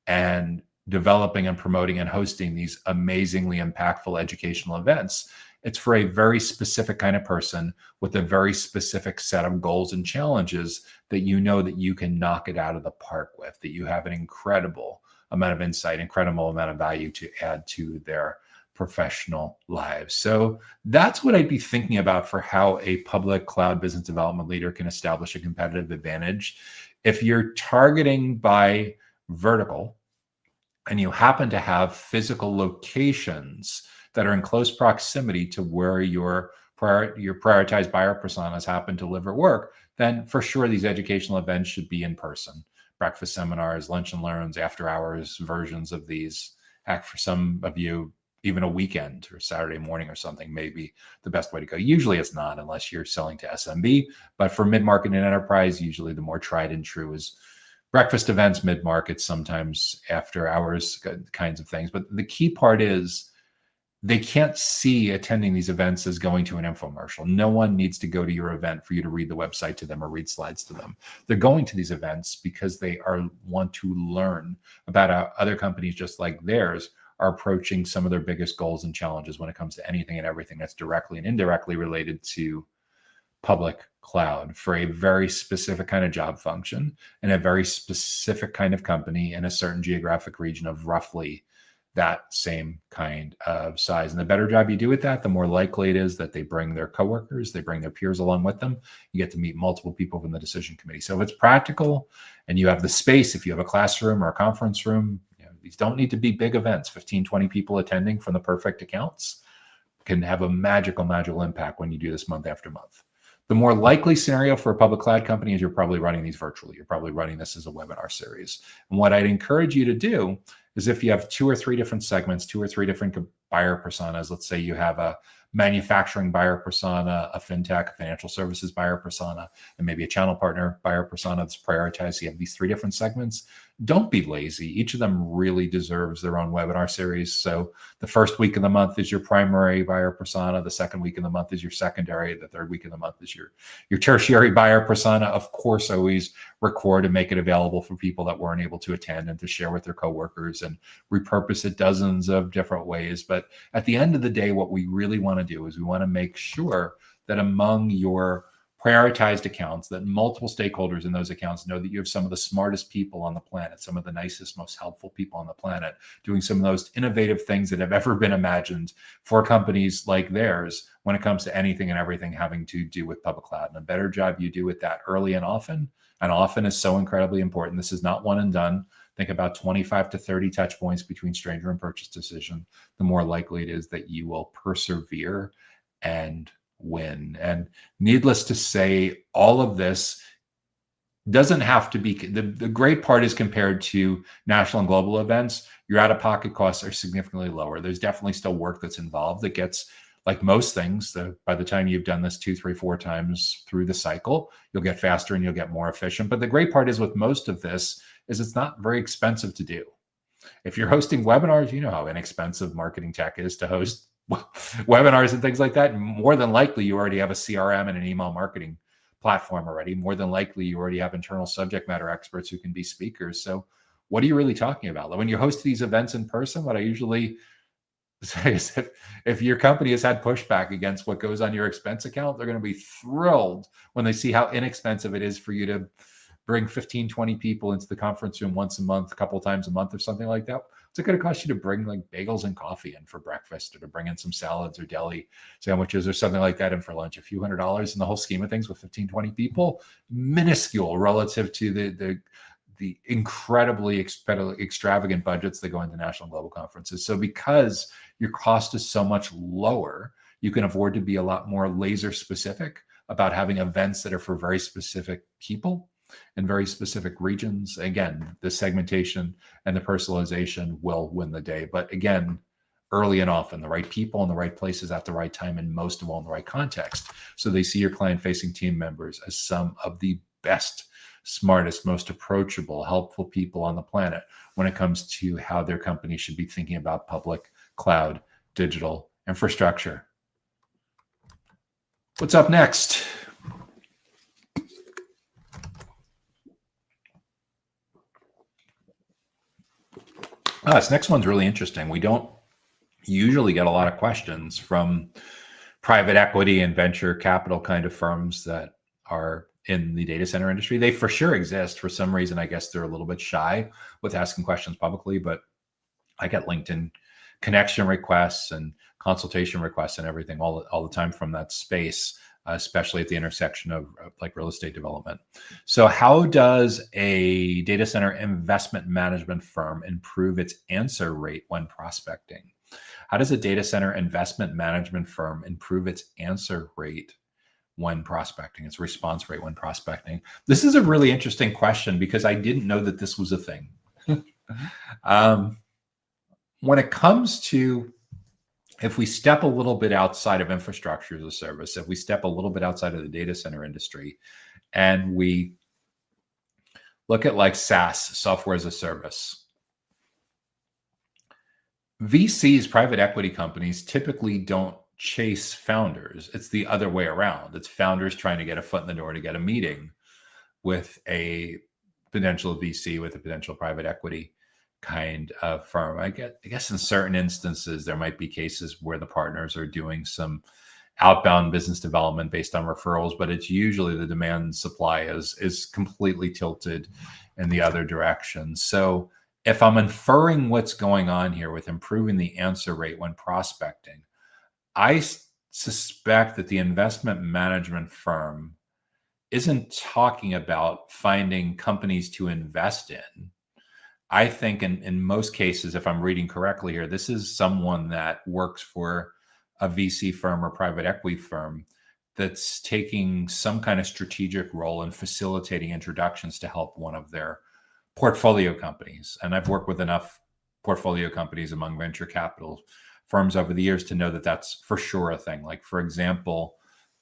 Speaker 1: and developing and promoting and hosting these amazingly impactful educational events, it's for a very specific kind of person with a very specific set of goals and challenges that you know that you can knock it out of the park with, that you have an incredible amount of insight, incredible amount of value to add to their professional lives. So that's what I'd be thinking about for how a public cloud business development leader can establish a competitive advantage. If you're targeting by vertical and you happen to have physical locations that are in close proximity to where your prioritized buyer personas happen to live or work, then for sure these educational events should be in person. Breakfast seminars, lunch and learns, after hours versions of these. Heck, for some of you, even a weekend or Saturday morning or something may be the best way to go. Usually it's not, unless you're selling to SMB, but for mid-market and enterprise, usually the more tried and true is breakfast events, mid-market, sometimes after hours kinds of things. But the key part is they can't see attending these events as going to an infomercial. No one needs to go to your event for you to read the website to them or read slides to them. They're going to these events because they want to learn about how other companies just like theirs are approaching some of their biggest goals and challenges when it comes to anything and everything that's directly and indirectly related to public cloud for a very specific kind of job function and a very specific kind of company in a certain geographic region of roughly that same kind of size. And the better job you do with that, the more likely it is that they bring their coworkers, they bring their peers along with them. You get to meet multiple people from the decision committee. So if it's practical and you have the space, if you have a classroom or a conference room, these don't need to be big events. 15, 20 people attending from the perfect accounts can have a magical impact when you do this month after month. The more likely scenario for a public cloud company is you're probably running these virtually. You're probably running this as a webinar series. And what I'd encourage you to do is if you have 2 or 3 different segments, 2 or 3 different buyer personas, let's say you have a manufacturing buyer persona, a fintech, a financial services buyer persona, and maybe a channel partner buyer persona that's prioritized. You have these 3 different segments. Don't be lazy. Each of them really deserves their own webinar series. So the first week of the month is your primary buyer persona. The second week of the month is your secondary. The third week of the month is your tertiary buyer persona. Of course, always record and make it available for people that weren't able to attend and to share with their coworkers and repurpose it dozens of different ways. But at the end of the day, what we really want to do is we want to make sure that among your prioritized accounts, that multiple stakeholders in those accounts know that you have some of the smartest people on the planet, some of the nicest, most helpful people on the planet, doing some of those innovative things that have ever been imagined for companies like theirs when it comes to anything and everything having to do with public cloud. And a better job you do with that early and often is so incredibly important. This is not one and done. Think about 25 to 30 touch points between stranger and purchase decision. The more likely it is that you will persevere and win. And needless to say, all of this doesn't have to be, the great part is compared to national and global events, your out-of-pocket costs are significantly lower. There's definitely still work that's involved that gets, like most things, by the time you've done this 2, 3, 4 times through the cycle, you'll get faster and you'll get more efficient. But the great part is with most of this is it's not very expensive to do. If you're hosting webinars, you know how inexpensive marketing tech is to host webinars and things like that. More than likely, you already have a CRM and an email marketing platform already. More than likely, you already have internal subject matter experts who can be speakers. So what are you really talking about? When you host these events in person, what I usually say is if your company has had pushback against what goes on your expense account, they're going to be thrilled when they see how inexpensive it is for you to bring 15, 20 people into the conference room once a month, a couple of times a month or something like that. What's it going to cost you to bring like bagels and coffee in for breakfast, or to bring in some salads or deli sandwiches or something like that in for lunch? A few $100s in the whole scheme of things with 15, 20 people, minuscule relative to the incredibly extravagant budgets that go into national and global conferences. So because your cost is so much lower, you can afford to be a lot more laser specific about having events that are for very specific people in very specific regions. Again, the segmentation and the personalization will win the day. But again, early and often, the right people in the right places at the right time, and most of all in the right context. So they see your client-facing team members as some of the best, smartest, most approachable, helpful people on the planet when it comes to how their company should be thinking about public cloud digital infrastructure. What's up next? This next one's really interesting. We don't usually get a lot of questions from private equity and venture capital kind of firms that are in the data center industry. They for sure exist. For some reason, I guess they're a little bit shy with asking questions publicly, but I get LinkedIn connection requests and consultation requests and everything all the time from that space, especially at the intersection of like real estate development. So how does a data center investment management firm improve its answer rate when prospecting? How does a data center investment management firm improve its answer rate when prospecting, its response rate when prospecting? This is a really interesting question because I didn't know that this was a thing. When it comes to, if we step a little bit outside of infrastructure as a service, if we step a little bit outside of the data center industry and we look at like SaaS, software as a service, VCs, private equity companies, typically don't chase founders. It's the other way around. It's founders trying to get a foot in the door to get a meeting with a potential VC, with a potential private equity kind of firm. I guess in certain instances, there might be cases where the partners are doing some outbound business development based on referrals, but it's usually the demand supply is completely tilted in the other direction. So if I'm inferring what's going on here with improving the answer rate when prospecting, I suspect that the investment management firm isn't talking about finding companies to invest in. I think in most cases, if I'm reading correctly here, this is someone that works for a VC firm or private equity firm that's taking some kind of strategic role in facilitating introductions to help one of their portfolio companies. And I've worked with enough portfolio companies among venture capital firms over the years to know that that's for sure a thing. Like, for example,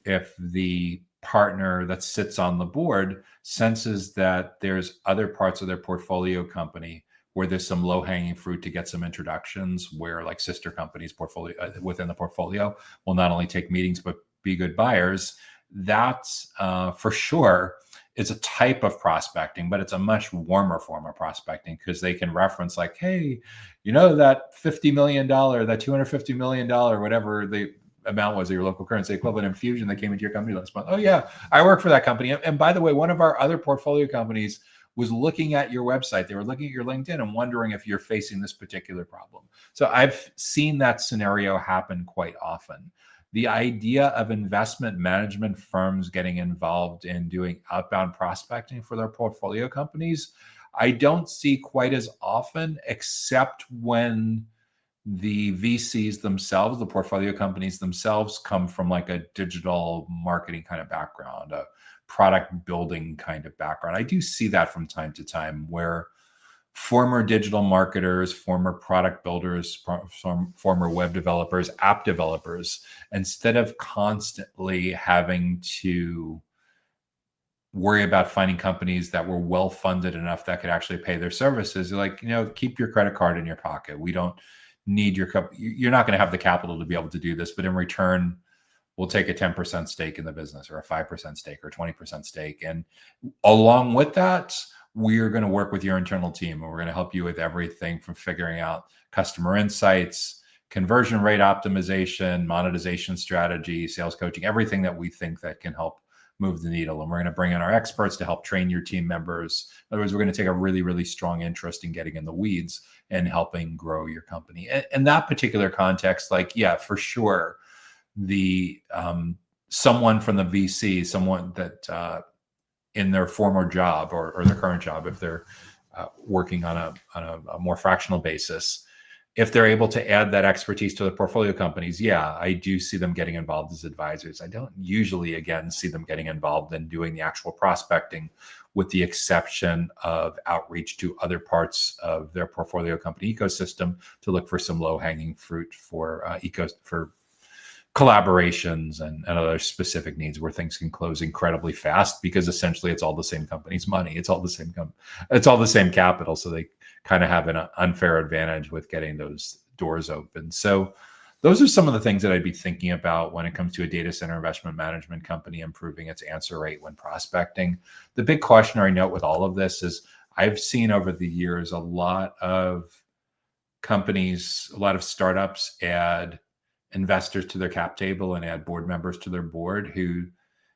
Speaker 1: if the partner that sits on the board senses that there's other parts of their portfolio company where there's some low-hanging fruit to get some introductions, where like sister companies portfolio within the portfolio will not only take meetings but be good buyers, that's for sure is a type of prospecting, but it's a much warmer form of prospecting because they can reference like, hey, that $50 million, that $250 million, whatever the amount was of your local currency equivalent infusion that came into your company last month. Oh yeah, I work for that company. And by the way, one of our other portfolio companies was looking at your website. They were looking at your LinkedIn and wondering if you're facing this particular problem. So I've seen that scenario happen quite often. The idea of investment management firms getting involved in doing outbound prospecting for their portfolio companies, I don't see quite as often, except when the VCs themselves, the portfolio companies themselves, come from like a digital marketing kind of background, a product building kind of background. I do see that from time to time where former digital marketers, former product builders, former web developers, app developers, instead of constantly having to worry about finding companies that were well funded enough that could actually pay their services, they're like, keep your credit card in your pocket. We don't need your you're not going to have the capital to be able to do this, but in return, we'll take a 10% stake in the business or a 5% stake or 20% stake. And along with that, we're going to work with your internal team and we're going to help you with everything from figuring out customer insights, conversion rate optimization, monetization strategy, sales coaching, everything that we think that can help move the needle. And we're going to bring in our experts to help train your team members. In other words, we're going to take a really, really strong interest in getting in the weeds and helping grow your company. In that particular context, like, yeah, for sure, the someone from the VC, someone that in their former job or their current job, if they're working on a more fractional basis, if they're able to add that expertise to the portfolio companies, yeah, I do see them getting involved as advisors. I don't usually, again, see them getting involved in doing the actual prospecting, with the exception of outreach to other parts of their portfolio company ecosystem to look for some low-hanging fruit for collaborations and other specific needs where things can close incredibly fast, because essentially it's all the same company's money. It's all the same capital. So they kind of have an unfair advantage with getting those doors open. So those are some of the things that I'd be thinking about when it comes to a data center investment management company improving its answer rate when prospecting. The big cautionary note with all of this is I've seen over the years a lot of companies, a lot of startups add investors to their cap table and add board members to their board who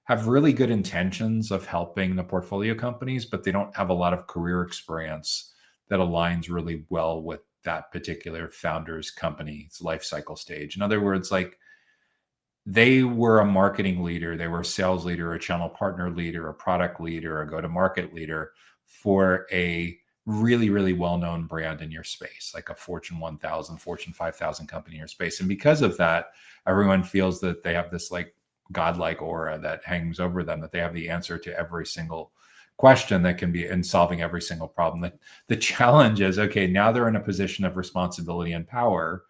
Speaker 1: have really good intentions of helping the portfolio companies, but they don't have a lot of career experience that aligns really well with that particular founder's company's life cycle stage. In other words, like, they were a marketing leader, they were a sales leader, a channel partner leader, a product leader, a go-to-market leader for a really, really well-known brand in your space, like a Fortune 1000, Fortune 5000 company in your space. And because of that, everyone feels that they have this like godlike aura that hangs over them, that they have the answer to every single question that can be in solving every single problem. That the challenge is, okay, now they're in a position of responsibility and power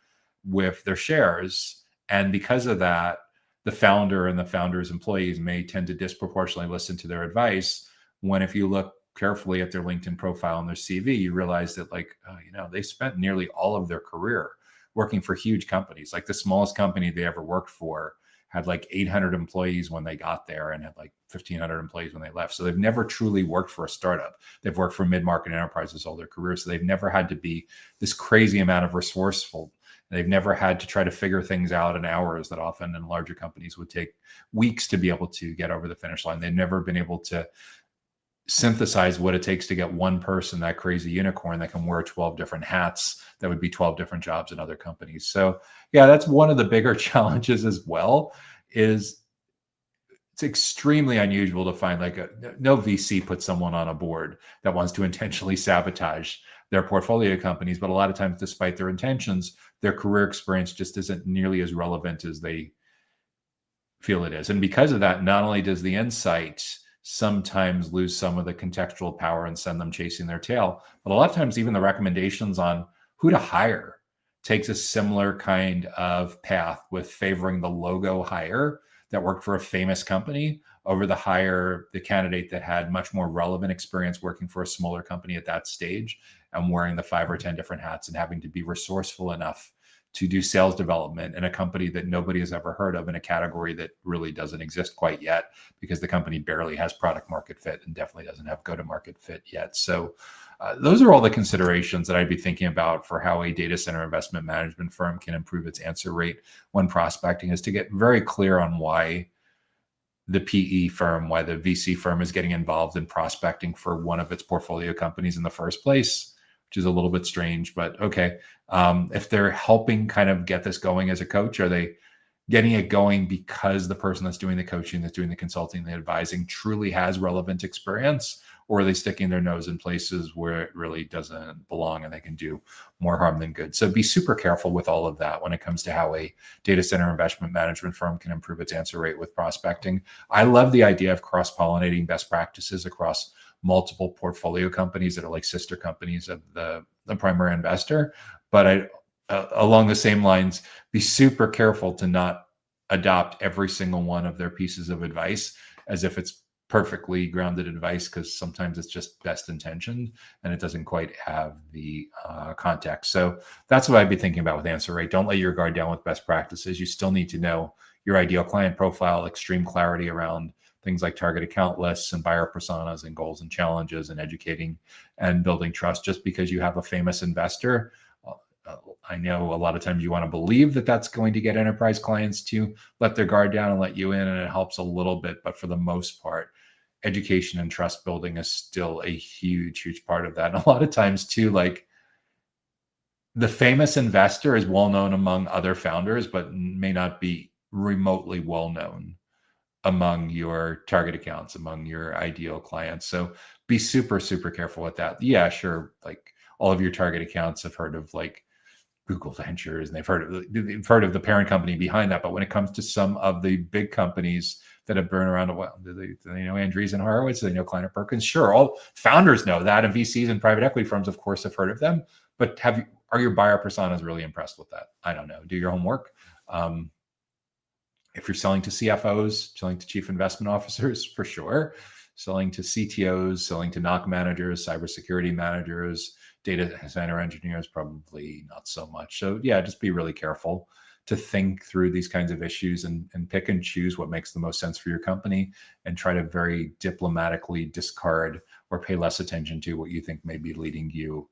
Speaker 1: with their shares. And because of that, the founder and the founder's employees may tend to disproportionately listen to their advice, when if you look carefully at their LinkedIn profile and their CV, you realize that they spent nearly all of their career working for huge companies. Like the smallest company they ever worked for had like 800 employees when they got there and had like 1,500 employees when they left. So they've never truly worked for a startup. They've worked for mid-market enterprises all their career. So they've never had to be this crazy amount of resourceful. They've never had to try to figure things out in hours that often in larger companies would take weeks to be able to get over the finish line. They've never been able to synthesize what it takes to get one person, that crazy unicorn that can wear 12 different hats, that would be 12 different jobs in other companies. So yeah, that's one of the bigger challenges as well, is it's extremely unusual to find no VC puts someone on a board that wants to intentionally sabotage their portfolio companies. But a lot of times, despite their intentions, their career experience just isn't nearly as relevant as they feel it is. And because of that, not only does the insight sometimes lose some of the contextual power and send them chasing their tail, but a lot of times even the recommendations on who to hire takes a similar kind of path with favoring the logo hire that worked for a famous company over the candidate that had much more relevant experience working for a smaller company at that stage and wearing the 5 or 10 different hats and having to be resourceful enough to do sales development in a company that nobody has ever heard of, in a category that really doesn't exist quite yet, because the company barely has product market fit and definitely doesn't have go-to-market fit yet. So those are all the considerations that I'd be thinking about for how a data center investment management firm can improve its answer rate when prospecting, is to get very clear on why the PE firm, why the VC firm is getting involved in prospecting for one of its portfolio companies in the first place, which is a little bit strange, but okay. If they're helping kind of get this going as a coach, are they getting it going because the person that's doing the coaching, that's doing the consulting, the advising truly has relevant experience? Or are they sticking their nose in places where it really doesn't belong and they can do more harm than good? So be super careful with all of that when it comes to how a data center investment management firm can improve its answer rate with prospecting. I love the idea of cross-pollinating best practices across multiple portfolio companies that are like sister companies of the primary investor. But along the same lines, be super careful to not adopt every single one of their pieces of advice as if it's perfectly grounded advice, because sometimes it's just best intentioned and it doesn't quite have the context. So that's what I'd be thinking about with answer rate. Don't let your guard down with best practices. You still need to know your ideal client profile, extreme clarity around things like target account lists and buyer personas and goals and challenges, and educating and building trust. Just because you have a famous investor, I know a lot of times you want to believe that that's going to get enterprise clients to let their guard down and let you in, and it helps a little bit. But for the most part, education and trust building is still a huge, huge part of that. And a lot of times too, like, the famous investor is well known among other founders, but may not be remotely well known among your target accounts, among your ideal clients. So be super, super careful with that. Yeah, sure. Like, all of your target accounts have heard of like Google Ventures, and they've heard of the parent company behind that. But when it comes to some of the big companies that have been around a while, do they know Andreessen Horowitz? Do they know Kleiner Perkins? Sure, all founders know that, and VCs and private equity firms, of course, have heard of them. But are your buyer personas really impressed with that? I don't know. Do your homework. If you're selling to CFOs, selling to chief investment officers, for sure. Selling to CTOs, selling to NOC managers, cybersecurity managers, data center engineers, probably not so much. So yeah, just be really careful to think through these kinds of issues and pick and choose what makes the most sense for your company, and try to very diplomatically discard or pay less attention to what you think may be leading you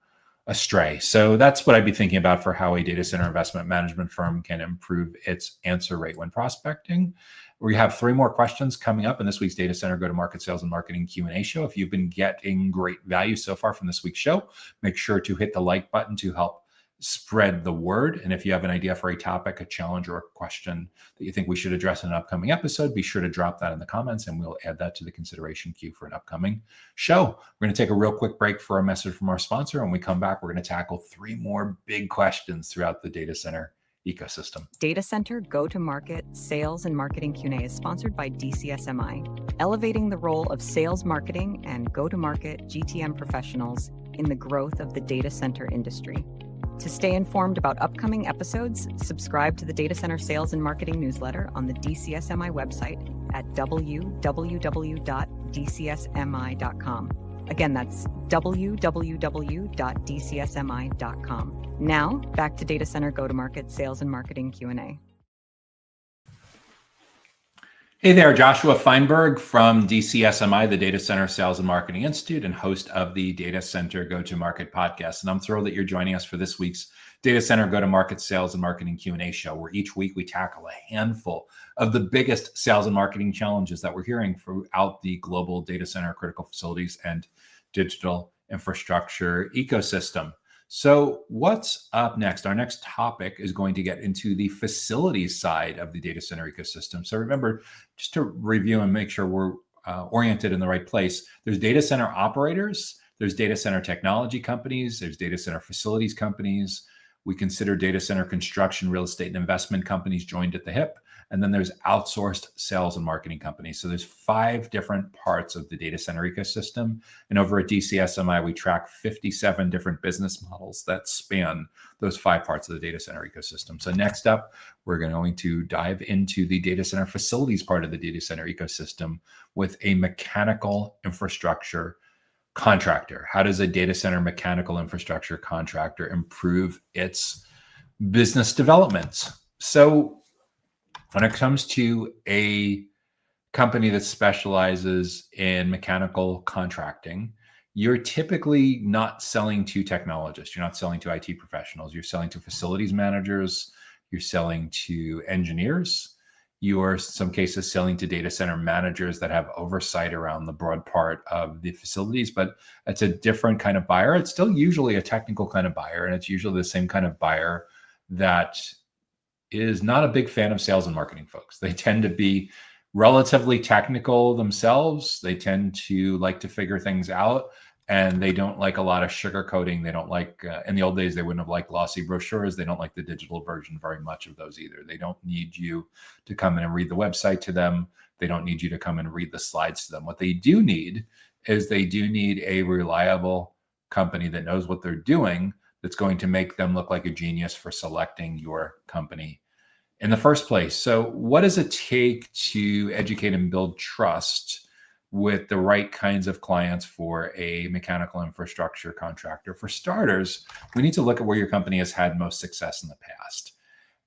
Speaker 1: astray. So that's what I'd be thinking about for how a data center investment management firm can improve its answer rate when prospecting. We have 3 more questions coming up in this week's Data Center Go-to-Market Sales and Marketing Q&A show. If you've been getting great value so far from this week's show, make sure to hit the like button to help spread the word. And if you have an idea for a topic, a challenge, or a question that you think we should address in an upcoming episode, be sure to drop that in the comments and we'll add that to the consideration queue for an upcoming show. We're going to take a real quick break for a message from our sponsor. When we come back, we're going to tackle 3 more big questions throughout the data center ecosystem.
Speaker 2: Data Center Go-to-Market Sales and Marketing Q&A is sponsored by DCSMI, elevating the role of sales, marketing, and go-to-market GTM professionals in the growth of the data center industry. To stay informed about upcoming episodes, subscribe to the Data Center Sales and Marketing newsletter on the DCSMI website at www.dcsmi.com. Again, that's www.dcsmi.com. Now, back to Data Center Go-to-Market Sales and Marketing Q&A.
Speaker 1: Hey there, Joshua Feinberg from DCSMI, the Data Center Sales and Marketing Institute, and host of the Data Center Go-to-Market podcast. And I'm thrilled that you're joining us for this week's Data Center Go-to-Market Sales and Marketing Q&A show, where each week we tackle a handful of the biggest sales and marketing challenges that we're hearing throughout the global data center, critical facilities, and digital infrastructure ecosystem. So what's up next? Our next topic is going to get into the facilities side of the data center ecosystem. So remember, just to review and make sure we're oriented in the right place, there's data center operators, there's data center technology companies, there's data center facilities companies. We consider data center construction, real estate, and investment companies joined at the hip. And then there's outsourced sales and marketing companies. So there's 5 different parts of the data center ecosystem. And over at DCSMI, we track 57 different business models that span those 5 parts of the data center ecosystem. So next up, we're going to dive into the data center facilities part of the data center ecosystem with a mechanical infrastructure contractor. How does a data center mechanical infrastructure contractor improve its business development? So when it comes to a company that specializes in mechanical contracting, you're typically not selling to technologists. You're not selling to IT professionals. You're selling to facilities managers. You're selling to engineers. You're, in some cases, selling to data center managers that have oversight around the broad part of the facilities, but it's a different kind of buyer. It's still usually a technical kind of buyer, and it's usually the same kind of buyer that is not a big fan of sales and marketing folks. They tend to be relatively technical themselves. They tend to like to figure things out, and they don't like a lot of sugarcoating. They don't like, in the old days, they wouldn't have liked glossy brochures. They don't like the digital version very much of those either. They don't need you to come in and read the website to them. They don't need you to come and read the slides to them. What they do need is they do need a reliable company that knows what they're doing, that's going to make them look like a genius for selecting your company in the first place. So what does it take to educate and build trust with the right kinds of clients for a mechanical infrastructure contractor? For starters, we need to look at where your company has had most success in the past.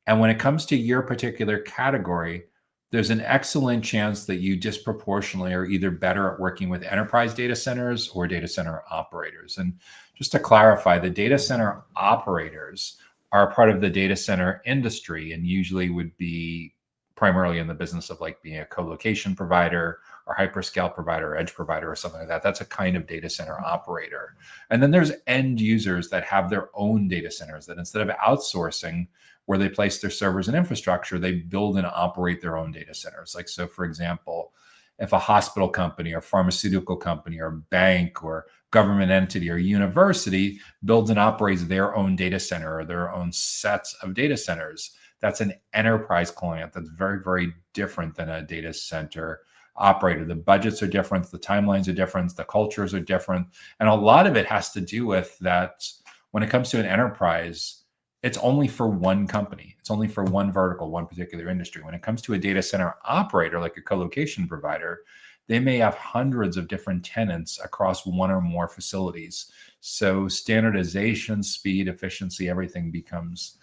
Speaker 1: And when it comes to your particular category, there's an excellent chance that you disproportionately are either better at working with enterprise data centers or data center operators. And just to clarify, the data center operators are part of the data center industry and usually would be primarily in the business of like being a co-location provider or hyperscale provider, or edge provider, or something like that. That's a kind of data center operator. And then there's end users that have their own data centers that instead of outsourcing where they place their servers and infrastructure, they build and operate their own data centers. Like, so for example, if a hospital company or pharmaceutical company or bank or government entity or university builds and operates their own data center or their own sets of data centers, that's an enterprise client. That's very, very different than a data center operator. The budgets are different, the timelines are different, the cultures are different. And a lot of it has to do with that when it comes to an enterprise, it's only for one company. It's only for one vertical, one particular industry. When it comes to a data center operator, like a co-location provider, they may have hundreds of different tenants across one or more facilities. So standardization, speed, efficiency, everything becomes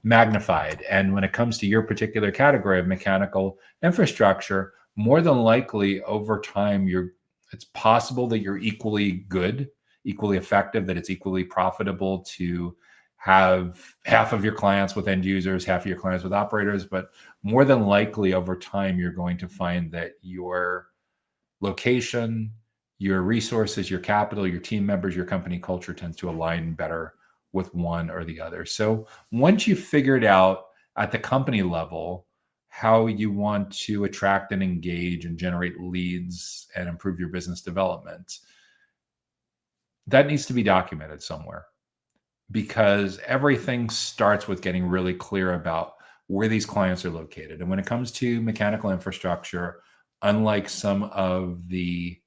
Speaker 1: magnified. And when it comes to your particular category of mechanical infrastructure, more than likely over time, it's possible that you're equally good, equally effective, that it's equally profitable to have half of your clients with end users, half of your clients with operators. But more than likely over time, you're going to find that your location, your resources, your capital, your team members, your company culture tends to align better with one or the other. So once you've figured out at the company level how you want to attract and engage and generate leads and improve your business development, that needs to be documented somewhere, because everything starts with getting really clear about where these clients are located. And when it comes to mechanical infrastructure, unlike some of the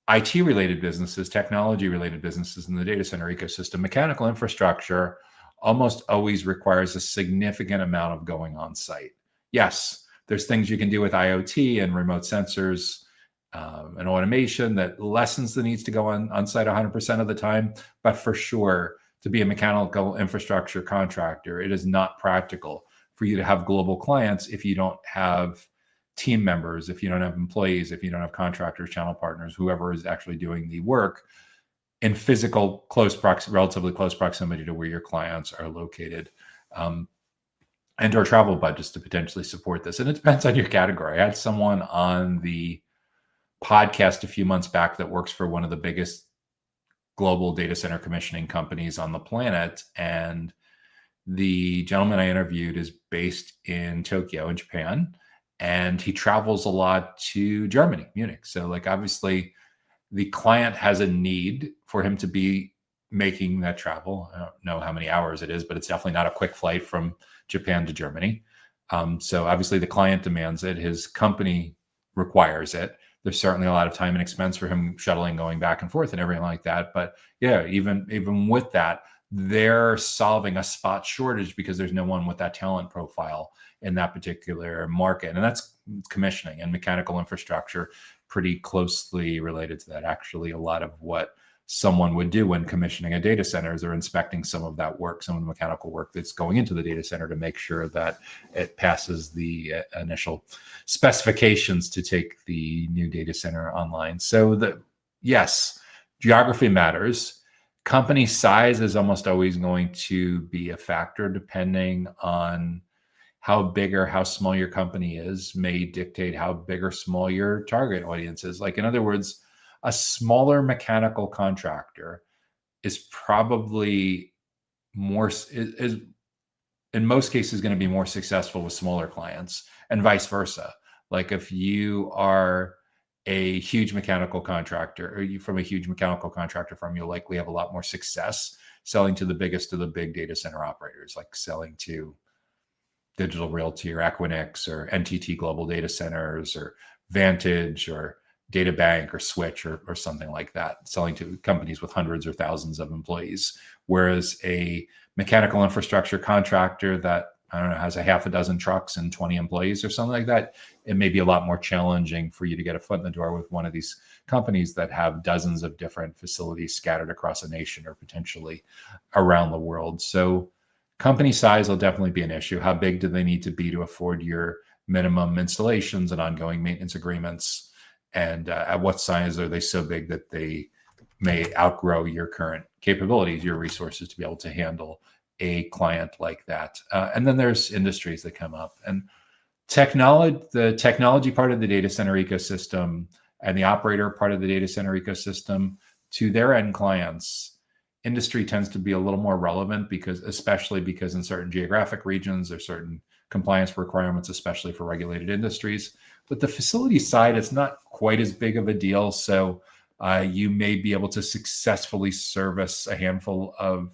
Speaker 1: IT related businesses, technology related businesses in the data center ecosystem, mechanical infrastructure almost always requires a significant amount of going on site. Yes, there's things you can do with IoT and remote sensors and automation that lessens the needs to go on site 100% of the time. But for sure, to be a mechanical infrastructure contractor, it is not practical for you to have global clients if you don't have team members, if you don't have employees, if you don't have contractors, channel partners, whoever is actually doing the work in physical, relatively close proximity to where your clients are located, and or travel budgets to potentially support this. And it depends on your category. I had someone on the podcast a few months back that works for one of the biggest global data center commissioning companies on the planet. And the gentleman I interviewed is based in Tokyo in Japan, and he travels a lot to Germany, Munich. So like obviously the client has a need for him to be making that travel. I don't know how many hours it is, but it's definitely not a quick flight from Japan to Germany. So obviously the client demands it. His company requires it. There's certainly a lot of time and expense for him shuttling, going back and forth and everything like that. But yeah, even with that, they're solving a spot shortage because there's no one with that talent profile in that particular market. And that's commissioning and mechanical infrastructure, pretty closely related to that. Actually, a lot of what someone would do when commissioning a data center is they're inspecting some of that work, some of the mechanical work that's going into the data center to make sure that it passes the initial specifications to take the new data center online. So yes, geography matters. Company size is almost always going to be a factor, depending on how big or how small your company is, may dictate how big or small your target audience is. Like, in other words, a smaller mechanical contractor is probably is in most cases going to be more successful with smaller clients, and vice versa. Like, if you are a huge mechanical contractor, or you from a huge mechanical contractor firm, you'll likely have a lot more success selling to the biggest of the big data center operators, like selling to Digital Realty or Equinix or NTT Global Data Centers or Vantage or DataBank or Switch or something like that, selling to companies with hundreds or thousands of employees. Whereas a mechanical infrastructure contractor that, I don't know, has a half a dozen trucks and 20 employees or something like that, it may be a lot more challenging for you to get a foot in the door with one of these companies that have dozens of different facilities scattered across a nation or potentially around the world. So company size will definitely be an issue. How big do they need to be to afford your minimum installations and ongoing maintenance agreements? And at what size are they so big that they may outgrow your current capabilities, your resources to be able to handle a client like that? And then there's industries that come up. And the technology part of the data center ecosystem and the operator part of the data center ecosystem, to their end clients, industry tends to be a little more relevant, especially because in certain geographic regions, there's certain compliance requirements, especially for regulated industries. But the facility side, it's not quite as big of a deal. So you may be able to successfully service a handful of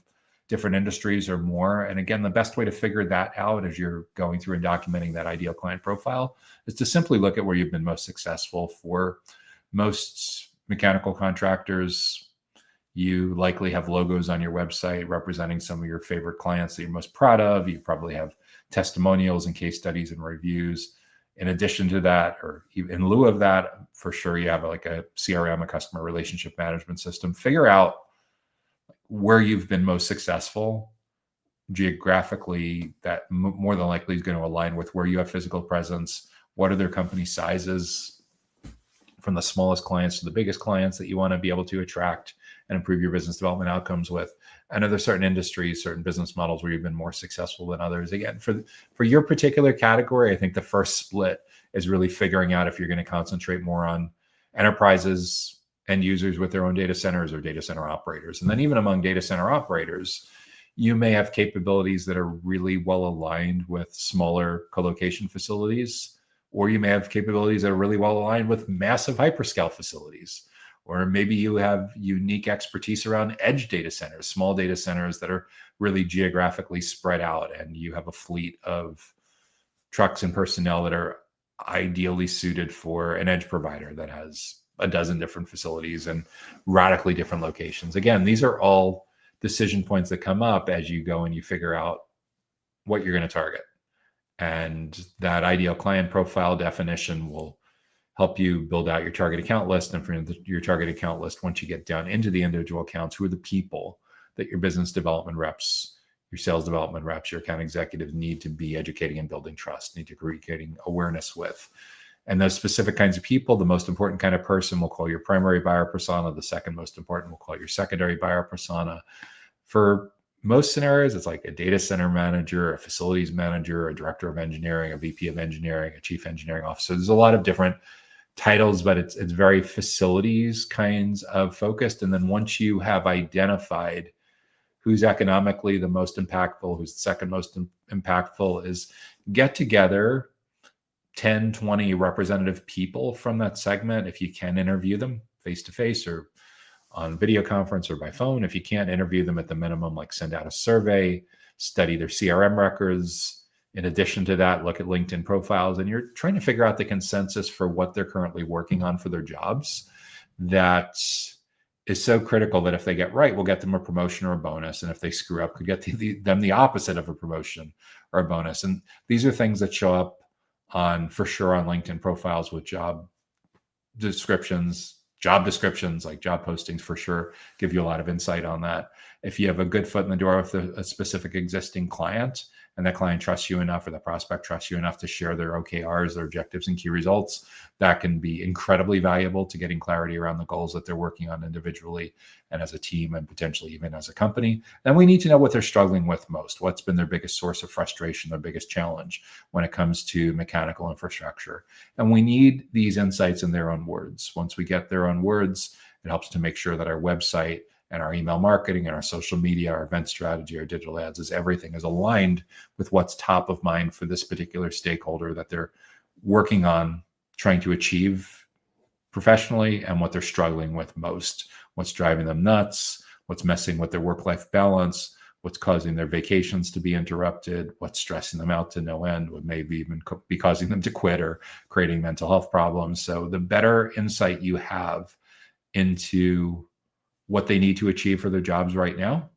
Speaker 1: different industries or more. And again, the best way to figure that out as you're going through and documenting that ideal client profile is to simply look at where you've been most successful. For most mechanical contractors, you likely have logos on your website representing some of your favorite clients that you're most proud of. You probably have testimonials and case studies and reviews. In addition to that, or in lieu of that, for sure, you have like a CRM, a customer relationship management system. Figure out where you've been most successful geographically. That more than likely is going to align with where you have physical presence. What are their company sizes, from the smallest clients to the biggest clients that you want to be able to attract and improve your business development outcomes with? And are there certain industries, certain business models where you've been more successful than others? Again, for your particular category, I think the first split is really figuring out if you're going to concentrate more on enterprises, end users with their own data centers, or data center operators. And then even among data center operators, you may have capabilities that are really well aligned with smaller colocation facilities, or you may have capabilities that are really well aligned with massive hyperscale facilities. Or maybe you have unique expertise around edge data centers, small data centers that are really geographically spread out, and you have a fleet of trucks and personnel that are ideally suited for an edge provider that has a dozen different facilities and radically different locations. Again, these are all decision points that come up as you go and you figure out what you're going to target. And that ideal client profile definition will help you build out your target account list. And for your target account list, once you get down into the individual accounts, who are the people that your business development reps, your sales development reps, your account executives need to be educating and building trust, need to be creating awareness with. And those specific kinds of people, the most important kind of person we'll call your primary buyer persona. The second most important we'll call your secondary buyer persona. For most scenarios, it's like a data center manager, a facilities manager, a director of engineering, a VP of engineering, a chief engineering officer. There's a lot of different titles, but it's very facilities kinds of focused. And then once you have identified who's economically the most impactful, who's the second most impactful, is get together 10, 20 representative people from that segment. If you can interview them face to face or on video conference or by phone. If you can't, interview them at the minimum, like send out a survey, study their CRM records. In addition to that, look at LinkedIn profiles, and you're trying to figure out the consensus for what they're currently working on for their jobs. That is so critical that if they get right, we'll get them a promotion or a bonus. And if they screw up, could get them the opposite of a promotion or a bonus. And these are things that show up for sure on LinkedIn profiles with job descriptions, like job postings for sure give you a lot of insight on that. If you have a good foot in the door with a specific existing client, and that client trusts you enough, or the prospect trusts you enough to share their OKRs, their objectives and key results, that can be incredibly valuable to getting clarity around the goals that they're working on individually and as a team, and potentially even as a company. And we need to know what they're struggling with most. What's been their biggest source of frustration, their biggest challenge when it comes to mechanical infrastructure. And we need these insights in their own words. Once we get their own words, it helps to make sure that our website and our email marketing and our social media, our event strategy, our digital ads, everything is aligned with what's top of mind for this particular stakeholder that they're working on trying to achieve professionally, and what they're struggling with most, what's driving them nuts, what's messing with their work-life balance, what's causing their vacations to be interrupted, what's stressing them out to no end, what maybe even be causing them to quit or creating mental health problems. So the better insight you have into what they need to achieve for their jobs right now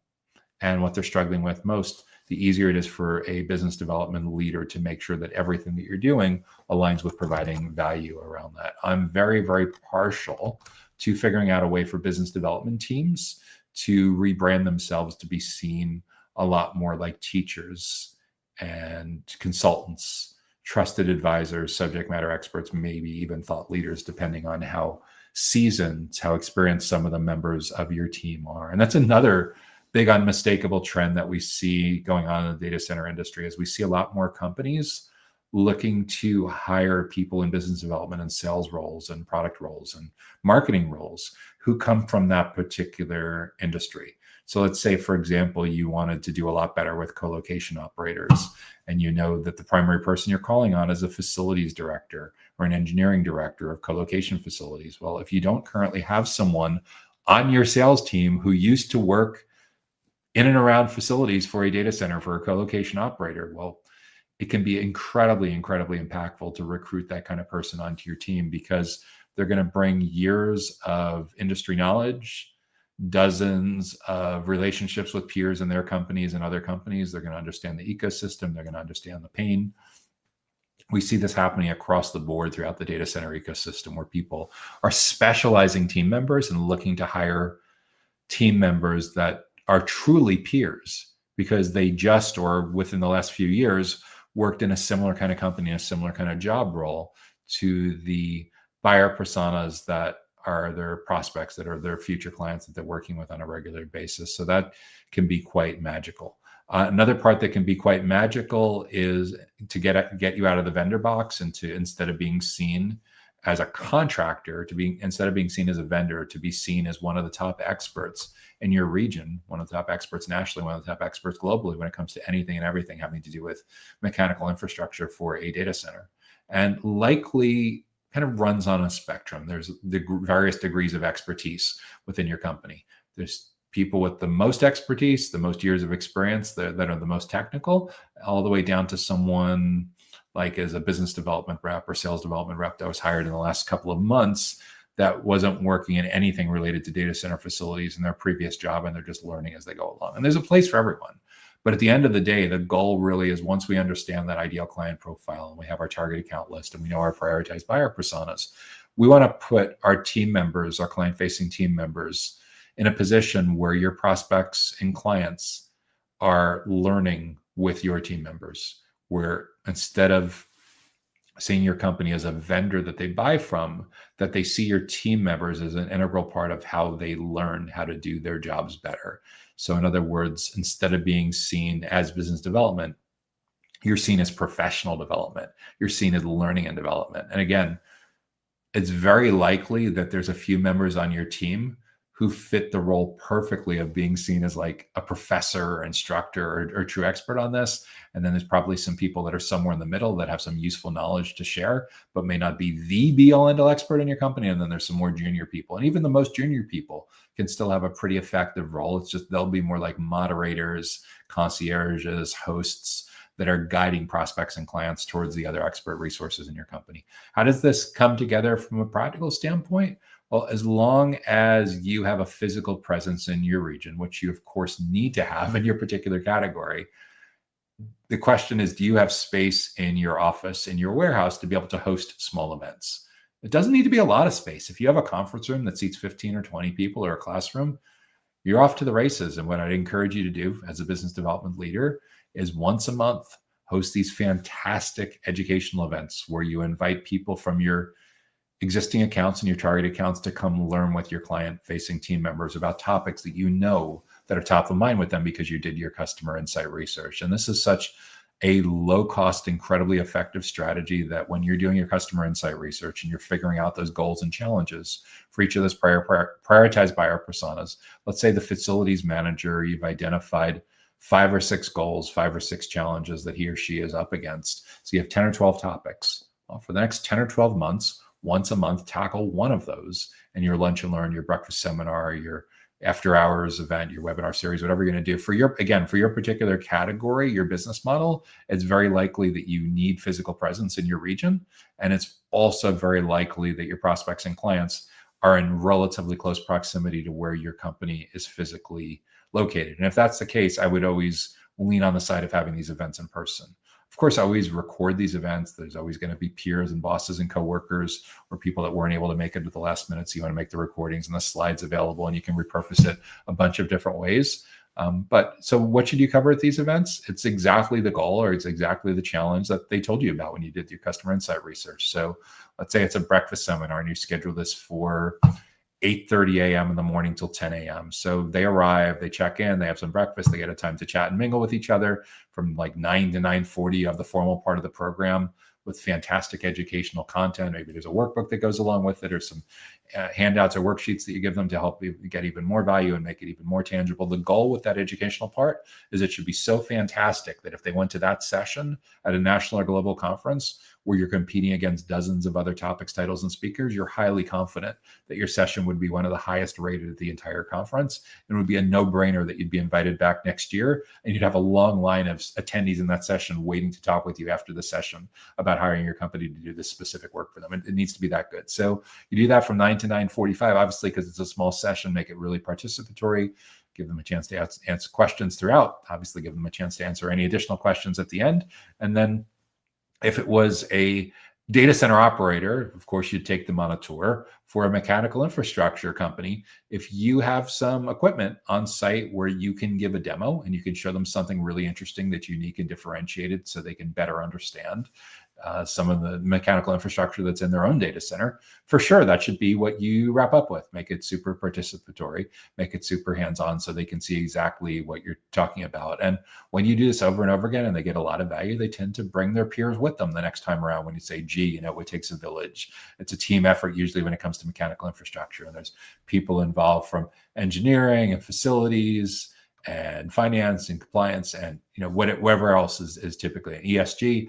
Speaker 1: and what they're struggling with most, the easier it is for a business development leader to make sure that everything that you're doing aligns with providing value around that. I'm very, very partial to figuring out a way for business development teams to rebrand themselves to be seen a lot more like teachers and consultants, trusted advisors, subject matter experts, maybe even thought leaders, depending on how seasoned, how experienced some of the members of your team are. And that's another big unmistakable trend that we see going on in the data center industry, is we see a lot more companies looking to hire people in business development and sales roles and product roles and marketing roles who come from that particular industry. So let's say, for example, you wanted to do a lot better with co-location operators, and you know that the primary person you're calling on is a facilities director or an engineering director of co-location facilities. Well, if you don't currently have someone on your sales team who used to work in and around facilities for a data center for a co-location operator, well, it can be incredibly, incredibly impactful to recruit that kind of person onto your team, because they're going to bring years of industry knowledge, dozens of relationships with peers in their companies and other companies. They're going to understand the ecosystem. They're going to understand the pain. We see this happening across the board throughout the data center ecosystem, where people are specializing team members and looking to hire team members that are truly peers, because they just, or within the last few years, worked in a similar kind of company, a similar kind of job role to the buyer personas that are their prospects, that are their future clients that they're working with on a regular basis. So that can be quite magical. Another part that can be quite magical is to get you out of the vendor box, and to, instead of being seen as a contractor, instead of being seen as a vendor, to be seen as one of the top experts in your region, one of the top experts nationally, one of the top experts globally when it comes to anything and everything having to do with mechanical infrastructure for a data center. And likely kind of runs on a spectrum. There's the various degrees of expertise within your company. There's people with the most expertise, the most years of experience that are the most technical, all the way down to someone like as a business development rep or sales development rep that was hired in the last couple of months that wasn't working in anything related to data center facilities in their previous job, and they're just learning as they go along. And there's a place for everyone. But at the end of the day, the goal really is, once we understand that ideal client profile and we have our target account list and we know our prioritized buyer personas, we want to put our team members, our client-facing team members, in a position where your prospects and clients are learning with your team members, where instead of seeing your company as a vendor that they buy from, that they see your team members as an integral part of how they learn how to do their jobs better. So in other words, instead of being seen as business development, you're seen as professional development. You're seen as learning and development. And again, it's very likely that there's a few members on your team who fit the role perfectly of being seen as like a professor or instructor or true expert on this. And then there's probably some people that are somewhere in the middle that have some useful knowledge to share, but may not be the be all end all expert in your company. And then there's some more junior people. And even the most junior people can still have a pretty effective role. It's just they'll be more like moderators, concierges, hosts that are guiding prospects and clients towards the other expert resources in your company. How does this come together from a practical standpoint? Well, as long as you have a physical presence in your region, which you of course need to have in your particular category, the question is, do you have space in your office, in your warehouse to be able to host small events? It doesn't need to be a lot of space. If you have a conference room that seats 15 or 20 people or a classroom, you're off to the races. And what I'd encourage you to do as a business development leader is once a month, host these fantastic educational events where you invite people from your existing accounts and your target accounts to come learn with your client-facing team members about topics that you know that are top of mind with them because you did your customer insight research. And this is such a low-cost, incredibly effective strategy that when you're doing your customer insight research and you're figuring out those goals and challenges for each of those prioritized buyer personas, let's say the facilities manager, you've identified 5 or 6 goals, 5 or 6 challenges that he or she is up against. So you have 10 or 12 topics. Well, for the next 10 or 12 months, once a month, tackle one of those, and your lunch and learn, your breakfast seminar, your after hours event, your webinar series, whatever you're going to do for your particular category, your business model, it's very likely that you need physical presence in your region. And it's also very likely that your prospects and clients are in relatively close proximity to where your company is physically located. And if that's the case, I would always lean on the side of having these events in person. Of course, I always record these events. There's always going to be peers and bosses and coworkers or people that weren't able to make it at the last minute. So you want to make the recordings and the slides available, and you can repurpose it a bunch of different ways. So what should you cover at these events? It's exactly the goal, or it's exactly the challenge that they told you about when you did your customer insight research. So let's say it's a breakfast seminar and you schedule this for 8:30 a.m. in the morning till 10 a.m. So they arrive, they check in, they have some breakfast, they get a time to chat and mingle with each other from like 9 to 9:40 of the formal part of the program with fantastic educational content. Maybe there's a workbook that goes along with it or some handouts or worksheets that you give them to help you get even more value and make it even more tangible. The goal with that educational part is it should be so fantastic that if they went to that session at a national or global conference where you're competing against dozens of other topics, titles, and speakers, you're highly confident that your session would be one of the highest rated at the entire conference. And it would be a no-brainer that you'd be invited back next year, and you'd have a long line of attendees in that session waiting to talk with you after the session about hiring your company to do this specific work for them. It needs to be that good. So you do that from 9 to 9:45, obviously, because it's a small session, make it really participatory. Give them a chance to answer questions throughout. Obviously, give them a chance to answer any additional questions at the end. And then if it was a data center operator, of course, you'd take them on a tour. For a mechanical infrastructure company, if you have some equipment on site where you can give a demo and you can show them something really interesting that's unique and differentiated so they can better understand some of the mechanical infrastructure that's in their own data center, for sure, that should be what you wrap up with. Make it super participatory, make it super hands-on so they can see exactly what you're talking about. And when you do this over and over again and they get a lot of value, they tend to bring their peers with them the next time around when you say, gee, it takes a village. It's a team effort usually when it comes to mechanical infrastructure. And there's people involved from engineering and facilities and finance and compliance and whatever else is typically an ESG.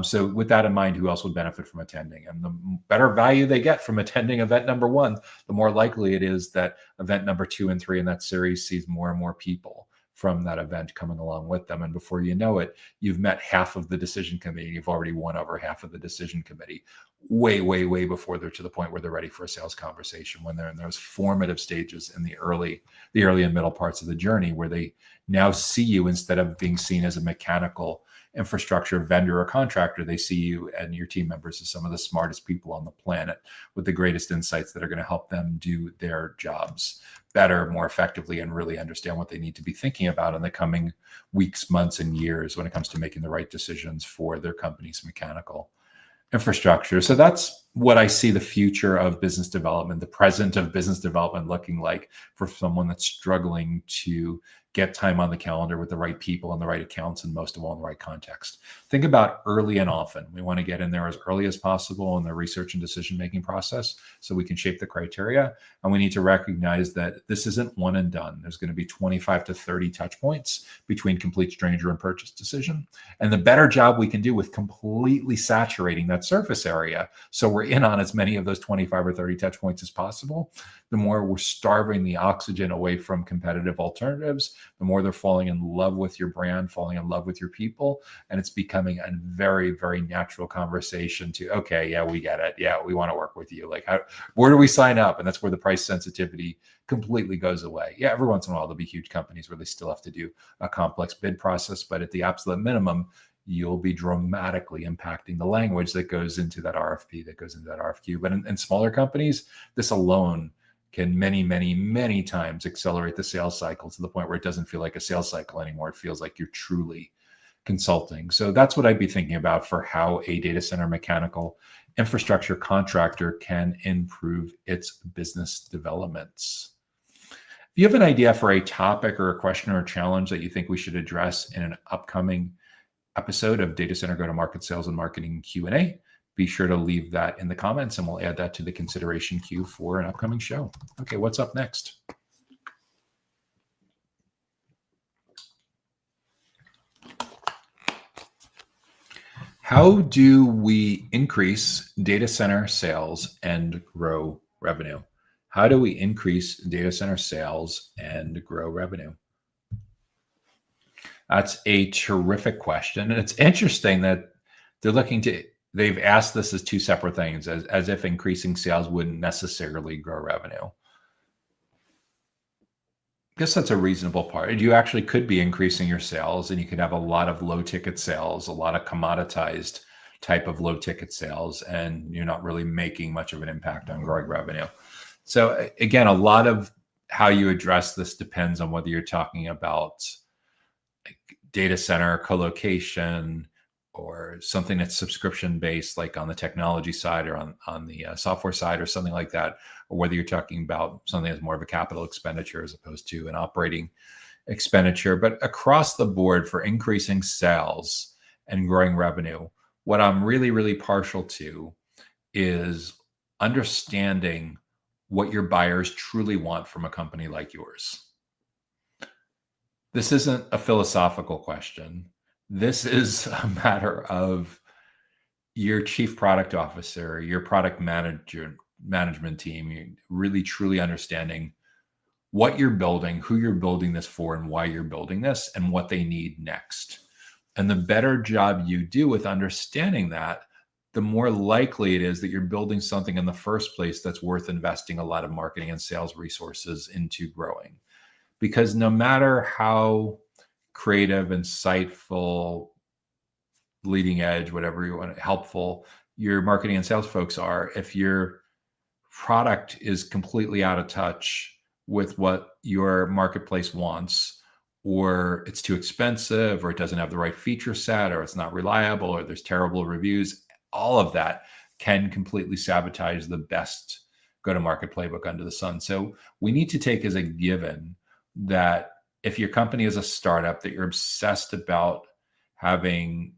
Speaker 1: So with that in mind, who else would benefit from attending? And the better value they get from attending event number 1, the more likely it is that event number 2 and 3 in that series sees more and more people from that event coming along with them. And before you know it, you've met half of the decision committee. You've already won over half of the decision committee way, way, way before they're to the point where they're ready for a sales conversation, when they're in those formative stages in the early and middle parts of the journey, where they now see you instead of being seen as a mechanical infrastructure vendor or contractor. They see you and your team members as some of the smartest people on the planet with the greatest insights that are going to help them do their jobs better, more effectively, and really understand what they need to be thinking about in the coming weeks, months, and years when it comes to making the right decisions for their company's mechanical infrastructure. So that's what I see the future of business development, the present of business development looking like for someone that's struggling to get time on the calendar with the right people and the right accounts, and most of all in the right context. Think about early and often. We want to get in there as early as possible in the research and decision-making process so we can shape the criteria. And we need to recognize that this isn't one and done. There's going to be 25 to 30 touch points between complete stranger and purchase decision. And the better job we can do with completely saturating that surface area, so we're in on as many of those 25 or 30 touch points as possible, the more we're starving the oxygen away from competitive alternatives, the more they're falling in love with your brand, falling in love with your people. And it's becoming a very, very natural conversation to, okay, yeah, we get it. Yeah, we want to work with you. Like, where do we sign up? And that's where the price sensitivity completely goes away. Yeah, every once in a while, there'll be huge companies where they still have to do a complex bid process, but at the absolute minimum, you'll be dramatically impacting the language that goes into that RFP, that goes into that RFQ. But in smaller companies, this alone can many times accelerate the sales cycle to the point where it doesn't feel like a sales cycle anymore. It feels like you're truly consulting. So that's what I'd be thinking about for how a data center mechanical infrastructure contractor can improve its business developments. If you have an idea for a topic or a question or a challenge that you think we should address in an upcoming episode of Data Center Go-to-Market Sales and Marketing Q&A, be sure to leave that in the comments and we'll add that to the consideration queue for an upcoming show. Okay, what's up next? How do we increase data center sales and grow revenue? How do we increase data center sales and grow revenue? That's a terrific question. And it's interesting that they've asked this as two separate things, as if increasing sales wouldn't necessarily grow revenue. I guess that's a reasonable part. You actually could be increasing your sales and you could have a lot of low ticket sales, a lot of commoditized type of low ticket sales, and you're not really making much of an impact on growing revenue. So again, a lot of how you address this depends on whether you're talking about data center co-location or something that's subscription based, like on the technology side or on the software side or something like that, or whether you're talking about something that's more of a capital expenditure as opposed to an operating expenditure. But across the board for increasing sales and growing revenue, what I'm really partial to is understanding what your buyers truly want from a company like yours. This isn't a philosophical question. This is a matter of your chief product officer, your product management team, really truly understanding what you're building, who you're building this for, and why you're building this, and what they need next. And the better job you do with understanding that, the more likely it is that you're building something in the first place that's worth investing a lot of marketing and sales resources into growing. Because no matter how creative, insightful, leading edge, whatever you want, helpful your marketing and sales folks are, if your product is completely out of touch with what your marketplace wants, or it's too expensive, or it doesn't have the right feature set, or it's not reliable, or there's terrible reviews, all of that can completely sabotage the best go-to-market playbook under the sun. So we need to take as a given that if your company is a startup, that you're obsessed about having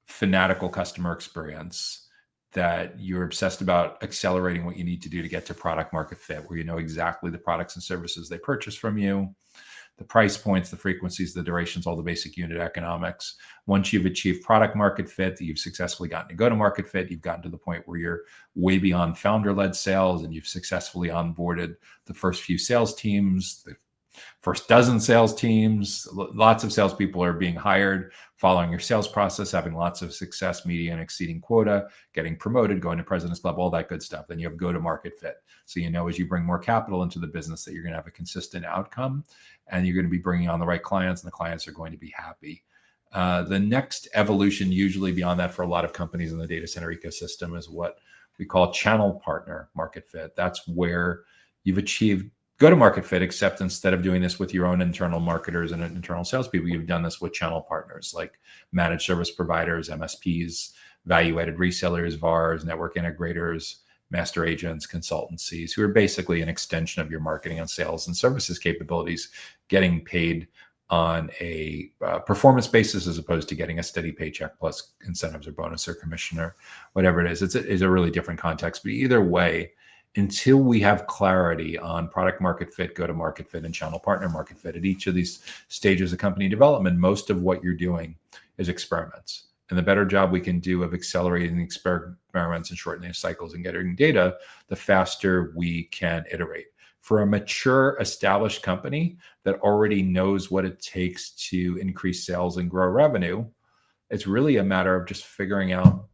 Speaker 1: fanatical customer experience, that you're obsessed about accelerating what you need to do to get to product market fit, where you know exactly the products and services they purchase from you, the price points, the frequencies, the durations, all the basic unit economics. Once you've achieved product market fit, that you've successfully gotten to go-to-market fit, you've gotten to the point where you're way beyond founder-led sales, and you've successfully onboarded the first few sales teams, the first dozen sales teams, lots of salespeople are being hired, following your sales process, having lots of success, meeting and exceeding quota, getting promoted, going to President's Club, all that good stuff. Then you have go-to-market fit. So you know as you bring more capital into the business that you're going to have a consistent outcome, and you're going to be bringing on the right clients, and the clients are going to be happy. The next evolution, usually beyond that for a lot of companies in the data center ecosystem, is what we call channel partner market fit. That's where you've achieved go-to-market fit, except instead of doing this with your own internal marketers and internal salespeople, you've done this with channel partners like managed service providers, MSPs, value-added resellers, VARs, network integrators, master agents, consultancies, who are basically an extension of your marketing and sales and services capabilities, getting paid on a performance basis as opposed to getting a steady paycheck plus incentives or bonus or commission or whatever it is. It's a really different context. But either way, until we have clarity on product market fit, go-to-market fit, and channel partner market fit at each of these stages of company development, most of what you're doing is experiments. And the better job we can do of accelerating the experiments and shortening the cycles and getting data, the faster we can iterate. For a mature, established company that already knows what it takes to increase sales and grow revenue, it's really a matter of just figuring out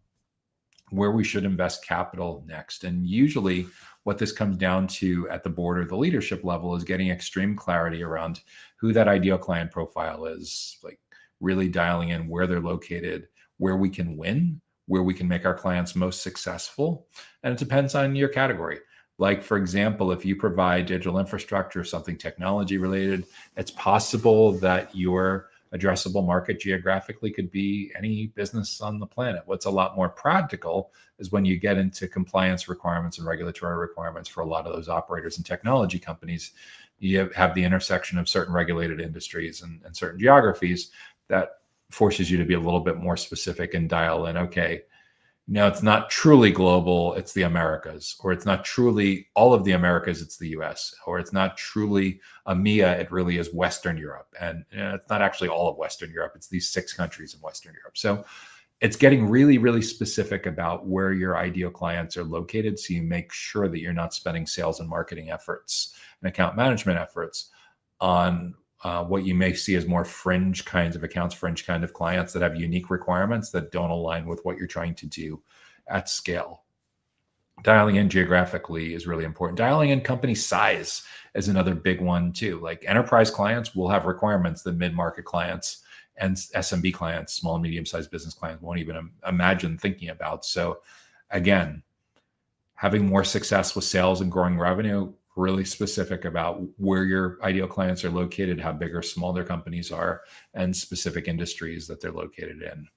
Speaker 1: where we should invest capital next. And usually what this comes down to at the board or the leadership level is getting extreme clarity around who that ideal client profile is, like really dialing in where they're located, where we can win, where we can make our clients most successful. And it depends on your category. Like, for example, if you provide digital infrastructure, something technology related, it's possible that your addressable market geographically could be any business on the planet. What's a lot more practical is when you get into compliance requirements and regulatory requirements for a lot of those operators and technology companies. You have the intersection of certain regulated industries and certain geographies that forces you to be a little bit more specific and dial in, okay, now it's not truly global, it's the Americas, or it's not truly all of the Americas, it's the US, or it's not truly EMEA, it really is Western Europe. And it's not actually all of Western Europe, it's these 6 countries in Western Europe. So it's getting really, really specific about where your ideal clients are located. So you make sure that you're not spending sales and marketing efforts and account management efforts on what you may see as more fringe kinds of accounts, fringe kind of clients that have unique requirements that don't align with what you're trying to do at scale. Dialing in geographically is really important. Dialing in company size is another big one too. Like enterprise clients will have requirements that mid-market clients and SMB clients, small and medium-sized business clients, won't even imagine thinking about. So again, having more success with sales and growing revenue, really specific about where your ideal clients are located, how big or small their companies are, and specific industries that they're located in.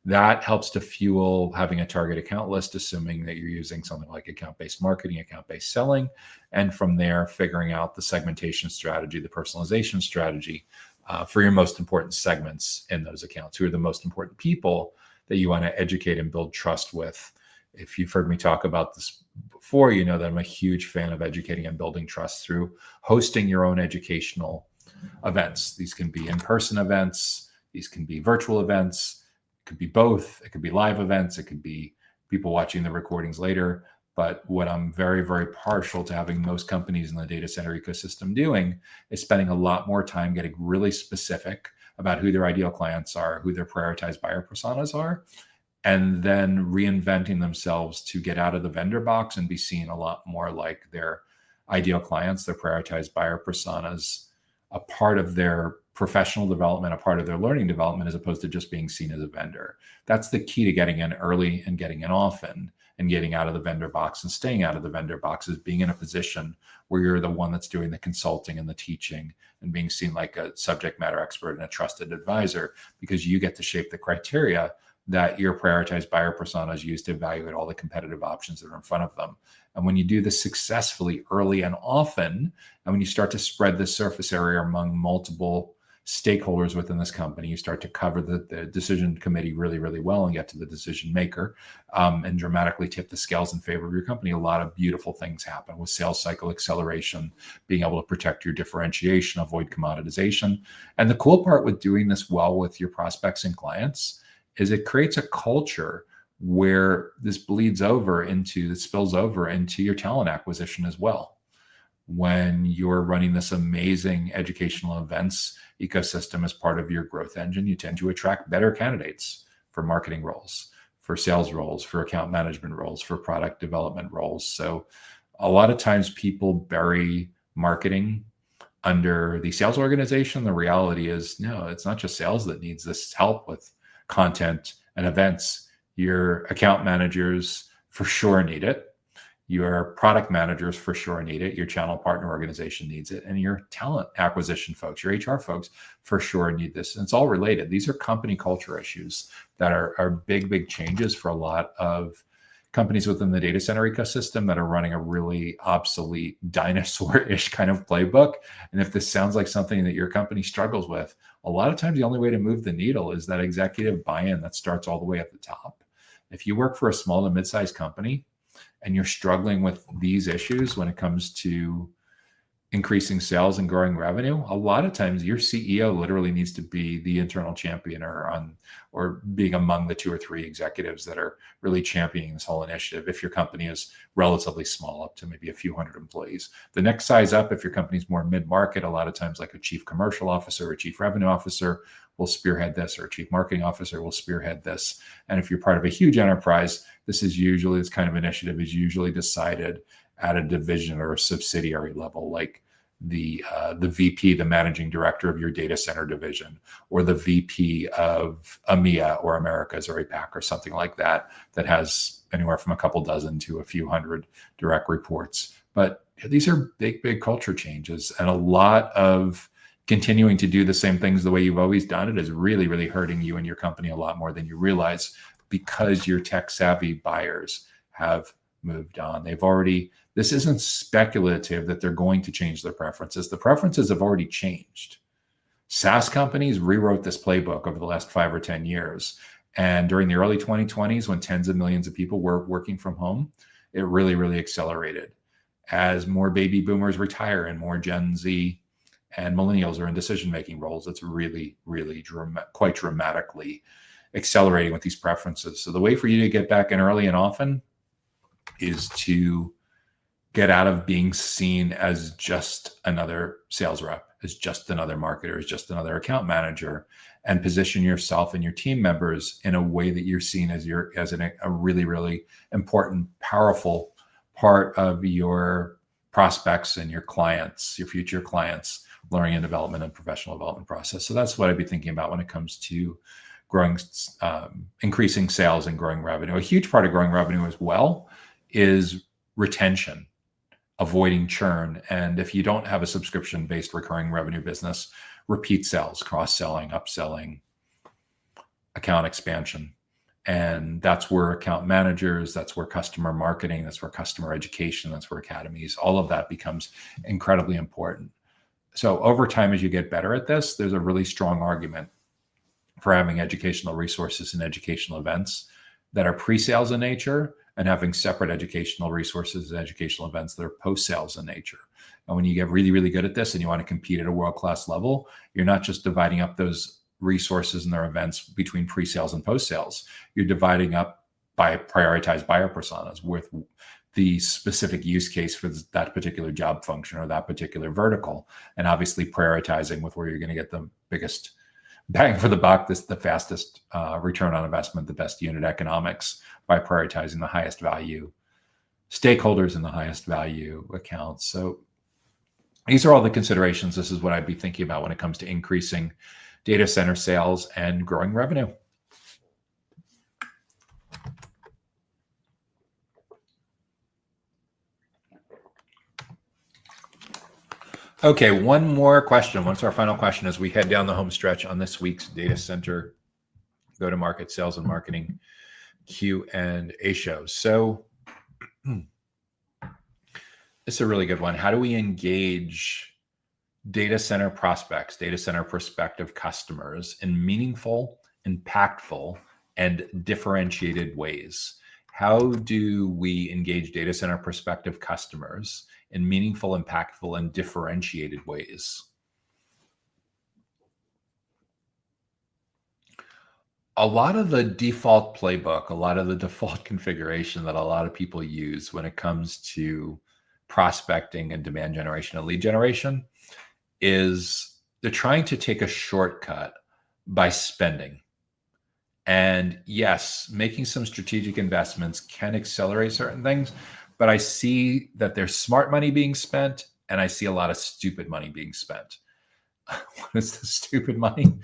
Speaker 1: That helps to fuel having a target account list, assuming that you're using something like account-based marketing, account-based selling, and from there, figuring out the segmentation strategy, the personalization strategy for your most important segments in those accounts. Who are the most important people that you want to educate and build trust with? If you've heard me talk about this before, you know that I'm a huge fan of educating and building trust through hosting your own educational events. These can be in-person events. These can be virtual events. It could be both. It could be live events. It could be people watching the recordings later. But what I'm very, very partial to having most companies in the data center ecosystem doing is spending a lot more time getting really specific about who their ideal clients are, who their prioritized buyer personas are, and then reinventing themselves to get out of the vendor box and be seen a lot more like their ideal clients, their prioritized buyer personas, a part of their professional development, a part of their learning development, as opposed to just being seen as a vendor. That's the key to getting in early and getting in often and getting out of the vendor box and staying out of the vendor box, is being in a position where you're the one that's doing the consulting and the teaching and being seen like a subject matter expert and a trusted advisor, because you get to shape the criteria that your prioritized buyer personas use to evaluate all the competitive options that are in front of them. And when you do this successfully early and often, and when you start to spread the surface area among multiple stakeholders within this company, you start to cover the decision committee really, really well and get to the decision maker and dramatically tip the scales in favor of your company. A lot of beautiful things happen with sales cycle acceleration, being able to protect your differentiation, avoid commoditization. And the cool part with doing this well with your prospects and clients is it creates a culture where this spills over into your talent acquisition as well. When you're running this amazing educational events ecosystem as part of your growth engine, you tend to attract better candidates for marketing roles, for sales roles, for account management roles, for product development roles. So a lot of times people bury marketing under the sales organization. The reality is, no, it's not just sales that needs this help with content and events. Your account managers for sure need it. Your product managers for sure need it. Your channel partner organization needs it. And your talent acquisition folks, your HR folks for sure need this. And it's all related. These are company culture issues that are big, big changes for a lot of companies within the data center ecosystem that are running a really obsolete dinosaur-ish kind of playbook. And if this sounds like something that your company struggles with, a lot of times the only way to move the needle is that executive buy-in that starts all the way at the top. If you work for a small to mid-sized company and you're struggling with these issues when it comes to increasing sales and growing revenue, a lot of times your CEO literally needs to be the internal champion or being among the 2 or 3 executives that are really championing this whole initiative. If your company is relatively small, up to maybe a few hundred employees, the next size up, if your company's more mid-market, a lot of times like a chief commercial officer or a chief revenue officer will spearhead this, or a chief marketing officer will spearhead this. And if you're part of a huge enterprise, this kind of initiative is usually decided at a division or a subsidiary level, like the VP, the managing director of your data center division, or the VP of EMEA or Americas or APAC or something like that, that has anywhere from a couple dozen to a few hundred direct reports. But these are big, big culture changes, and a lot of continuing to do the same things the way you've always done it is really, really hurting you and your company a lot more than you realize, because your tech savvy buyers have moved on. This isn't speculative that they're going to change their preferences. The preferences have already changed. SaaS companies rewrote this playbook over the last 5 or 10 years. And during the early 2020s, when tens of millions of people were working from home, it really, really accelerated. As more baby boomers retire and more Gen Z and millennials are in decision-making roles, it's really, really quite dramatically accelerating with these preferences. So the way for you to get back in early and often is to get out of being seen as just another sales rep, as just another marketer, as just another account manager, and position yourself and your team members in a way that you're seen as a really, really important, powerful part of your prospects and your clients, your future clients' learning and development and professional development process. So that's what I'd be thinking about when it comes to growing, increasing sales and growing revenue. A huge part of growing revenue as well is retention, avoiding churn. And if you don't have a subscription-based recurring revenue business, repeat sales, cross-selling, upselling, account expansion. And that's where account managers, that's where customer marketing, that's where customer education, that's where academies, all of that becomes incredibly important. So over time, as you get better at this, there's a really strong argument for having educational resources and educational events that are pre-sales in nature, and having separate educational resources and educational events that are post-sales in nature. And when you get really, really good at this and you want to compete at a world-class level, you're not just dividing up those resources and their events between pre-sales and post-sales. You're dividing up by prioritized buyer personas with the specific use case for that particular job function or that particular vertical, and obviously prioritizing with where you're going to get the biggest bang for the buck, the fastest return on investment, the best unit economics, by prioritizing the highest value stakeholders and the highest value accounts. So these are all the considerations. This is what I'd be thinking about when it comes to increasing data center sales and growing revenue. Okay, one more question. What's our final question as we head down the home stretch on this week's data center go-to-market sales and marketing Q&A show? So it's a really good one. How do we engage data center prospects, data center prospective customers in meaningful, impactful, and differentiated ways? How do we engage data center prospective customers in meaningful, impactful, and differentiated ways? A lot of the default playbook, a lot of the default configuration that a lot of people use when it comes to prospecting and demand generation and lead generation is they're trying to take a shortcut by spending. And yes, making some strategic investments can accelerate certain things, but I see that there's smart money being spent, and I see a lot of stupid money being spent. What is the stupid money?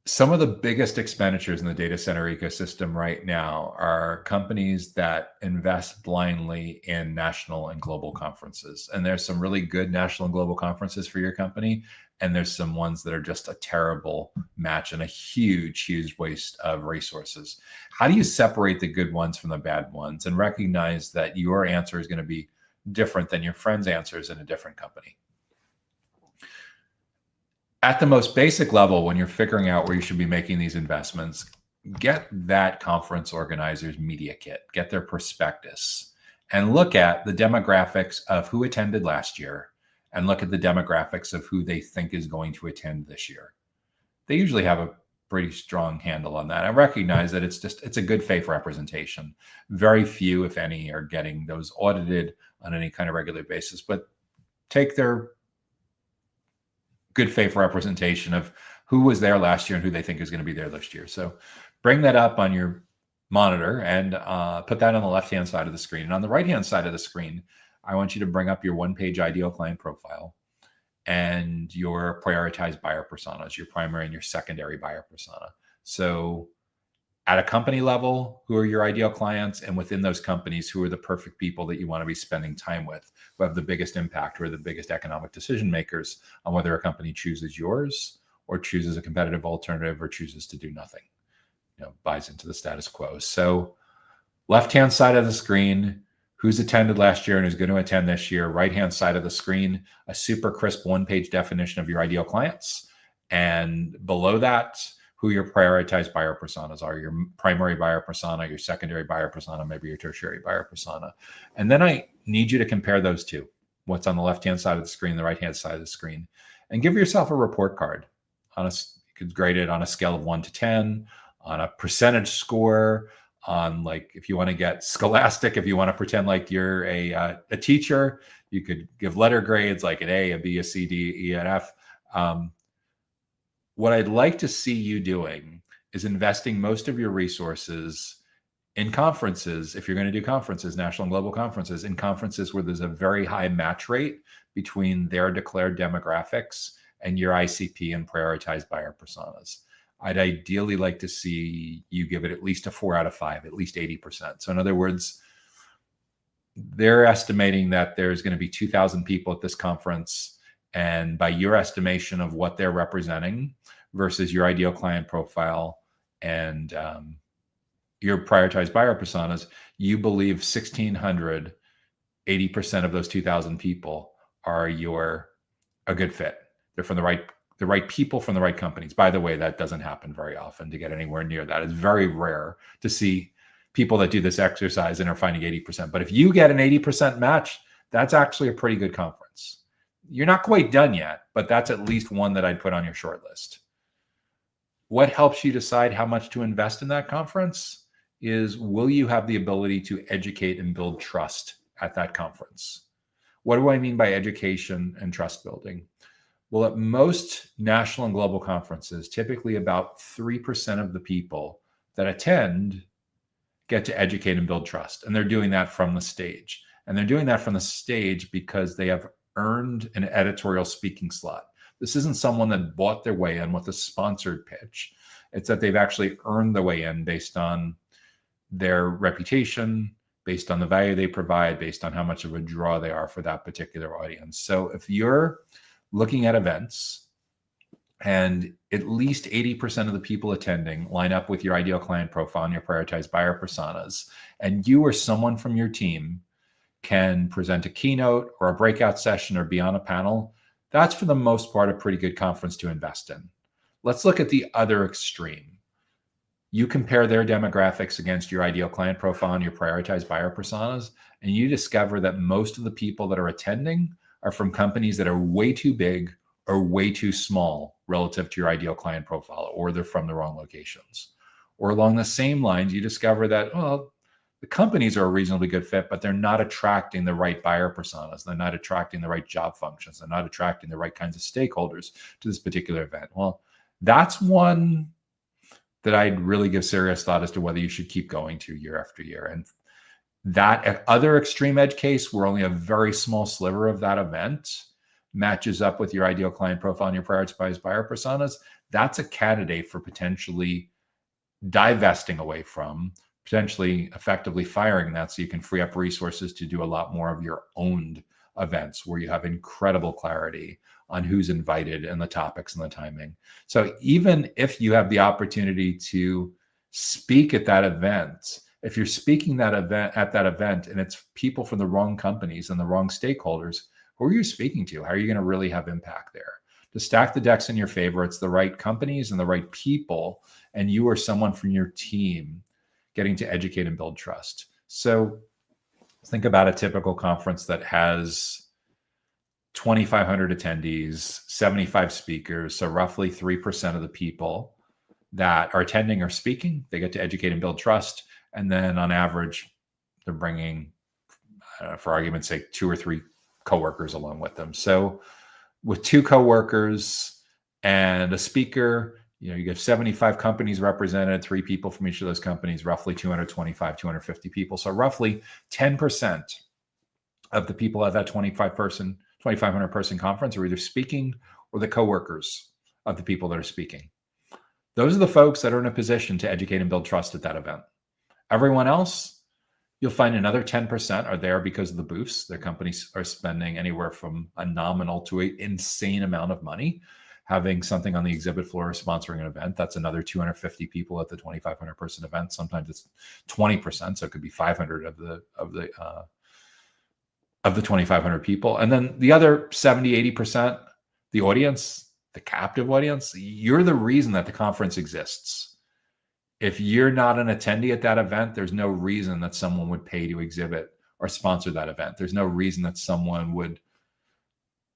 Speaker 1: Some of the biggest expenditures in the data center ecosystem right now are companies that invest blindly in national and global conferences. And there's some really good national and global conferences for your company. And there's some ones that are just a terrible match and a huge, huge waste of resources. How do you separate the good ones from the bad ones and recognize that your answer is going to be different than your friend's answers in a different company? At the most basic level, when you're figuring out where you should be making these investments, get that conference organizer's media kit, get their prospectus, and look at the demographics of who attended last year and look at the demographics of who they think is going to attend this year. They usually have a pretty strong handle on that. I recognize that it's a good faith representation. Very few, if any, are getting those audited on any kind of regular basis, but take their good faith representation of who was there last year and who they think is going to be there this year. So bring that up on your monitor and put that on the left-hand side of the screen. And on the right-hand side of the screen, I want you to bring up your one-page ideal client profile and your prioritized buyer personas, your primary and your secondary buyer persona. So at a company level, who are your ideal clients? And within those companies, who are the perfect people that you want to be spending time with, who have the biggest impact, who are the biggest economic decision makers on whether a company chooses yours or chooses a competitive alternative or chooses to do nothing, buys into the status quo. So left-hand side of the screen, who's attended last year and who's going to attend this year. Right-hand side of the screen, a super crisp one-page definition of your ideal clients. And below that, who your prioritized buyer personas are, your primary buyer persona, your secondary buyer persona, maybe your tertiary buyer persona. And then I need you to compare those two, what's on the left-hand side of the screen, the right-hand side of the screen, and give yourself a report card. You could grade it on a scale of 1 to 10, on a percentage score, on like, if you want to get scholastic, if you want to pretend like you're a teacher, you could give letter grades like an A, a B, a C, D, E, and F. What I'd like to see you doing is investing most of your resources in conferences, if you're going to do conferences, national and global conferences, in conferences where there's a very high match rate between their declared demographics and your ICP and prioritized buyer personas. I'd ideally like to see you give it at least a 4 out of 5, at least 80%. So in other words, they're estimating that there's going to be 2,000 people at this conference. And by your estimation of what they're representing versus your ideal client profile and your prioritized buyer personas, you believe 1,600, 80% of those 2,000 people are a good fit. They're from the right people from the right companies. By the way, that doesn't happen very often to get anywhere near that. It's very rare to see people that do this exercise and are finding 80%. But if you get an 80% match, that's actually a pretty good conference. You're not quite done yet, but that's at least one that I'd put on your short list. What helps you decide how much to invest in that conference is, will you have the ability to educate and build trust at that conference? What do I mean by education and trust building? Well, at most national and global conferences, typically about 3% of the people that attend get to educate and build trust. And they're doing that from the stage. And they're doing that from the stage because they have earned an editorial speaking slot. This isn't someone that bought their way in with a sponsored pitch. It's that they've actually earned their way in based on their reputation, based on the value they provide, based on how much of a draw they are for that particular audience. So if you're looking at events and at least 80% of the people attending line up with your ideal client profile and your prioritized buyer personas, and you or someone from your team can present a keynote or a breakout session or be on a panel, that's for the most part a pretty good conference to invest in. Let's look at the other extreme. You compare their demographics against your ideal client profile and your prioritized buyer personas, and you discover that most of the people that are attending are from companies that are way too big or way too small relative to your ideal client profile, or they're from the wrong locations. Or along the same lines, you discover that, well, the companies are a reasonably good fit, but they're not attracting the right buyer personas. They're not attracting the right job functions. They're not attracting the right kinds of stakeholders to this particular event. Well, that's one that I'd really give serious thought as to whether you should keep going to year after year. And that other extreme edge case, where only a very small sliver of that event matches up with your ideal client profile and your prioritized buyer personas, that's a candidate for potentially divesting away from, potentially effectively firing that, so you can free up resources to do a lot more of your owned events where you have incredible clarity on who's invited and the topics and the timing. So even if you have the opportunity to speak at that event, if you're speaking that event at that event and it's people from the wrong companies and the wrong stakeholders, who are you speaking to? How are you going to really have impact there? To stack the decks in your favor, it's the right companies and the right people, and you or someone from your team getting to educate and build trust. So think about a typical conference that has 2,500 attendees, 75 speakers. So roughly 3% of the people that are attending or speaking, they get to educate and build trust. And then on average, they're bringing, for argument's sake, 2 or 3 coworkers along with them. So with 2 coworkers and a speaker, you have 75 companies represented, 3 people from each of those companies, roughly 225, 250 people. So roughly 10% of the people at that 2,500 person conference are either speaking or the coworkers of the people that are speaking. Those are the folks that are in a position to educate and build trust at that event. Everyone else, you'll find another 10% are there because of the booths. Their companies are spending anywhere from a nominal to an insane amount of money having something on the exhibit floor or sponsoring an event. That's another 250 people at the 2,500 person event. Sometimes it's 20%, so it could be 500 of the 2,500 people. And then the other 70, 80%, the audience, the captive audience, you're the reason that the conference exists. If you're not an attendee at that event, there's no reason that someone would pay to exhibit or sponsor that event. There's no reason that someone would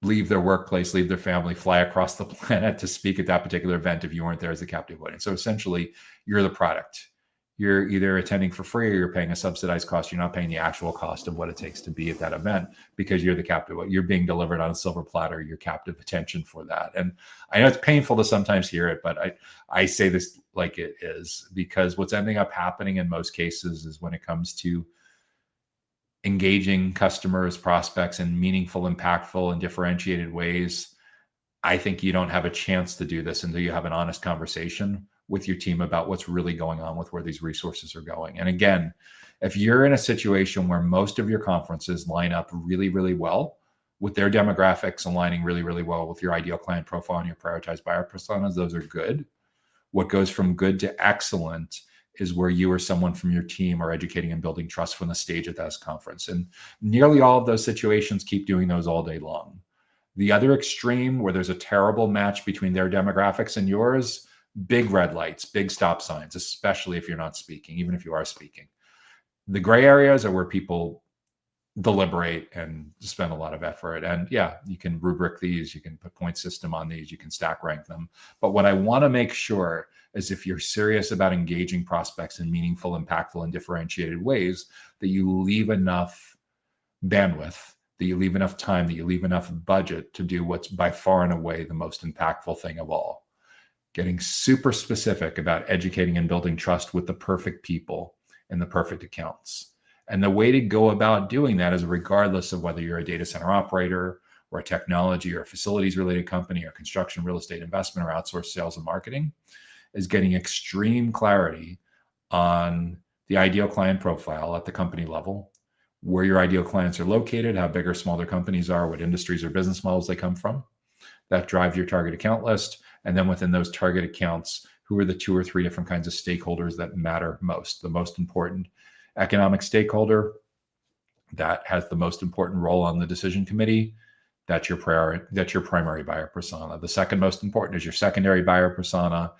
Speaker 1: leave their workplace, leave their family, fly across the planet to speak at that particular event if you weren't there as a captive audience. So essentially, you're the product. You're either attending for free or you're paying a subsidized cost. You're not paying the actual cost of what it takes to be at that event because you're the captive. You're being delivered on a silver platter. You're captive attention for that. And I know it's painful to sometimes hear it, but I say this like it is, because what's ending up happening in most cases is when it comes to engaging customers, prospects in meaningful, impactful, and differentiated ways, I think you don't have a chance to do this until you have an honest conversation with your team about what's really going on with where these resources are going. And again, if you're in a situation where most of your conferences line up really, really well with their demographics, aligning really, really well with your ideal client profile and your prioritized buyer personas, those are good. What goes from good to excellent is where you or someone from your team are educating and building trust from the stage at that conference. And nearly all of those situations keep doing those all day long. The other extreme, where there's a terrible match between their demographics and yours, big red lights, big stop signs, especially if you're not speaking, even if you are speaking. The gray areas are where people deliberate and spend a lot of effort. And yeah, you can rubric these, you can put point system on these, you can stack rank them. But what I want to make sure is if you're serious about engaging prospects in meaningful, impactful, and differentiated ways, that you leave enough bandwidth, that you leave enough time, that you leave enough budget to do what's by far and away the most impactful thing of all. Getting super specific about educating and building trust with the perfect people and the perfect accounts. And the way to go about doing that is, regardless of whether you're a data center operator or a technology or a facilities related company or construction, real estate investment, or outsourced sales and marketing, is getting extreme clarity on the ideal client profile at the company level, where your ideal clients are located, how big or small their companies are, what industries or business models they come from. That drives your target account list. And then within those target accounts, who are the 2 or 3 different kinds of stakeholders that matter most? The most important economic stakeholder that has the most important role on the decision committee, that's your primary buyer persona. The second most important is your secondary buyer persona.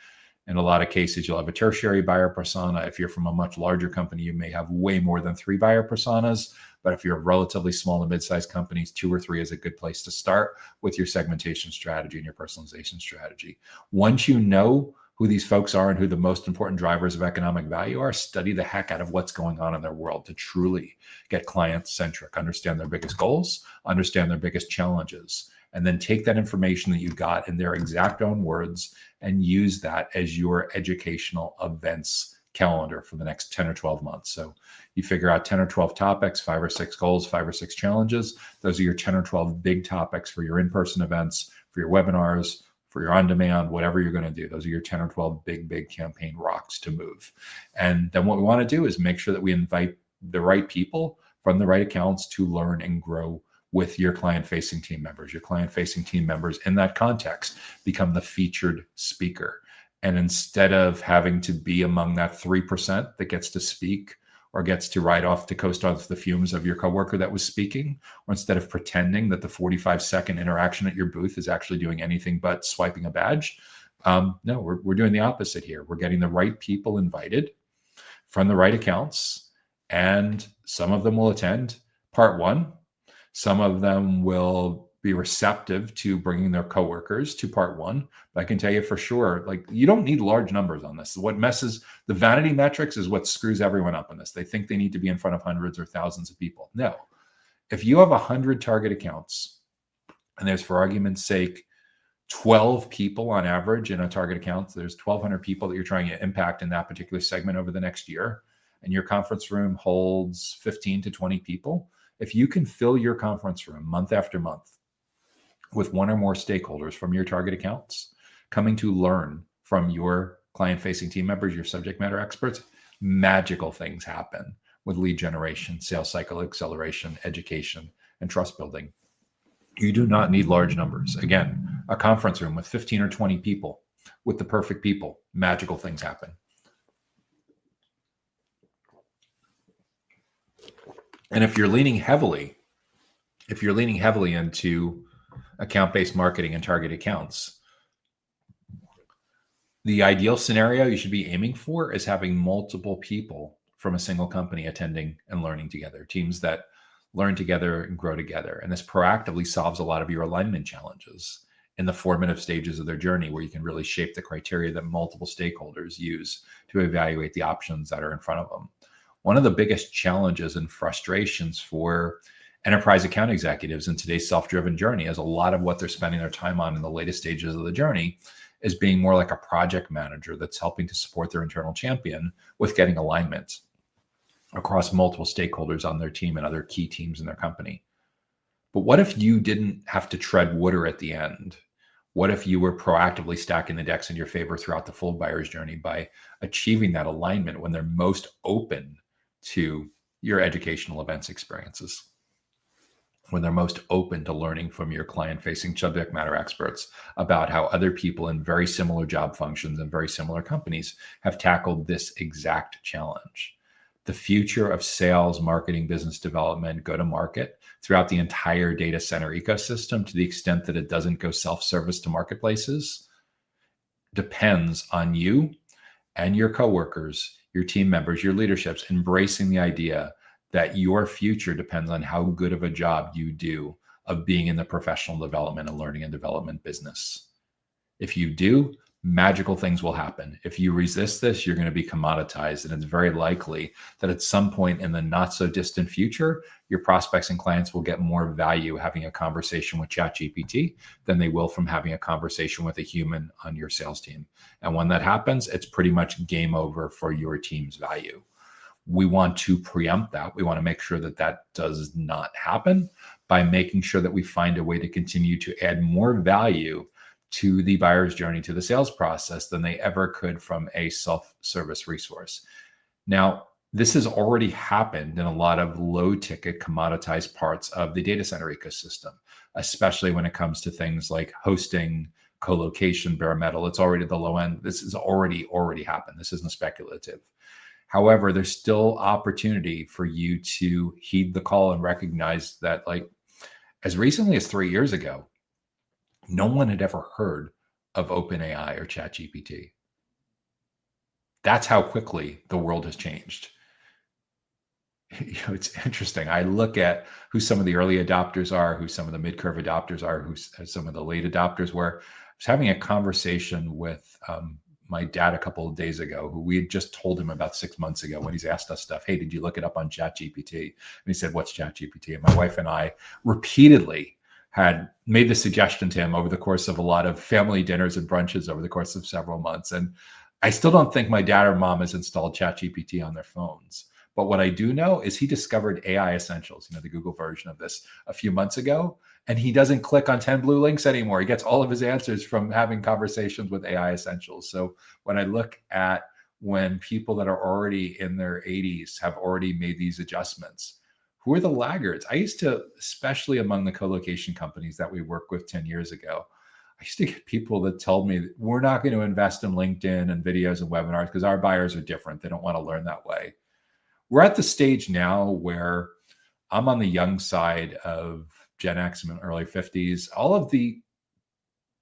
Speaker 1: In a lot of cases, you'll have a tertiary buyer persona. If you're from a much larger company, you may have way more than 3 buyer personas. But if you're a relatively small to mid-sized companies, 2 or 3 is a good place to start with your segmentation strategy and your personalization strategy. Once you know who these folks are and who the most important drivers of economic value are, study the heck out of what's going on in their world to truly get client-centric, understand their biggest goals, understand their biggest challenges, and then take that information that you got in their exact own words and use that as your educational events calendar for the next 10 or 12 months. So you figure out 10 or 12 topics, 5 or 6 goals, 5 or 6 challenges. Those are your 10 or 12 big topics for your in-person events, for your webinars, for your on-demand, whatever you're going to do. Those are your 10 or 12 big campaign rocks to move. And then what we want to do is make sure that we invite the right people from the right accounts to learn and grow with your client-facing team members. Your client-facing team members in that context become the featured speaker. And instead of having to be among that 3% that gets to speak or gets to ride off to coast off the fumes of your coworker that was speaking, or instead of pretending that the 45-second interaction at your booth is actually doing anything but swiping a badge, no, we're doing the opposite here. We're getting the right people invited from the right accounts, and some of them will attend part one. Some of them will be receptive to bringing their coworkers to part one. But I can tell you for sure, like, you don't need large numbers on this. What messes the vanity metrics is what screws everyone up on this. They think they need to be in front of hundreds or thousands of people. No, if you have 100 target accounts and there's, for argument's sake, 12 people on average in a target account, there's 1,200 people that you're trying to impact in that particular segment over the next year, and your conference room holds 15 to 20 people. If you can fill your conference room month after month with one or more stakeholders from your target accounts coming to learn from your client-facing team members, your subject matter experts, magical things happen with lead generation, sales cycle acceleration, education, and trust building. You do not need large numbers. Again, a conference room with 15 or 20 people, with the perfect people, magical things happen. And if you're leaning heavily into account-based marketing and target accounts, the ideal scenario you should be aiming for is having multiple people from a single company attending and learning together, teams that learn together and grow together. And this proactively solves a lot of your alignment challenges in the formative stages of their journey, where you can really shape the criteria that multiple stakeholders use to evaluate the options that are in front of them. One of the biggest challenges and frustrations for enterprise account executives in today's self-driven journey is a lot of what they're spending their time on in the latest stages of the journey is being more like a project manager that's helping to support their internal champion with getting alignment across multiple stakeholders on their team and other key teams in their company. But what if you didn't have to tread water at the end? What if you were proactively stacking the decks in your favor throughout the full buyer's journey by achieving that alignment when they're most open to your educational events experiences, when they're most open to learning from your client-facing subject matter experts about how other people in very similar job functions and very similar companies have tackled this exact challenge? The future of sales, marketing, business development, go-to-market throughout the entire data center ecosystem, to the extent that it doesn't go self-service to marketplaces, depends on you and your coworkers, your team members, your leaderships embracing the idea that your future depends on how good of a job you do of being in the professional development and learning and development business. If you do, magical things will happen. If you resist this, you're going to be commoditized. And it's very likely that at some point in the not so distant future, your prospects and clients will get more value having a conversation with ChatGPT than they will from having a conversation with a human on your sales team. And when that happens, it's pretty much game over for your team's value. We want to preempt that. We want to make sure that that does not happen by making sure that we find a way to continue to add more value to the buyer's journey, to the sales process, than they ever could from a self-service resource. Now, this has already happened in a lot of low-ticket commoditized parts of the data center ecosystem, especially when it comes to things like hosting, co-location, bare metal. It's already at the low end. This has already happened. This isn't speculative. However, there's still opportunity for you to heed the call and recognize that, like, as recently as 3 years ago, no one had ever heard of OpenAI or ChatGPT. That's how quickly the world has changed. It's interesting. I look at who some of the early adopters are, who some of the mid-curve adopters are, who some of the late adopters were. I was having a conversation with my dad a couple of days ago, who we had just told him about 6 months ago when he's asked us stuff. Hey, did you look it up on ChatGPT? And he said, what's ChatGPT? And my wife and I repeatedly had made the suggestion to him over the course of a lot of family dinners and brunches over the course of several months. And I still don't think my dad or mom has installed ChatGPT on their phones. But what I do know is he discovered AI Essentials, the Google version of this, a few months ago. And he doesn't click on 10 blue links anymore. He gets all of his answers from having conversations with AI Essentials. So when I look at when people that are already in their 80s have already made these adjustments, who are the laggards? I used to, especially among the co-location companies that we worked with 10 years ago, I used to get people that told me we're not going to invest in LinkedIn and videos and webinars because our buyers are different. They don't want to learn that way. We're at the stage now where I'm on the young side of Gen X, I'm in early 50s. All of the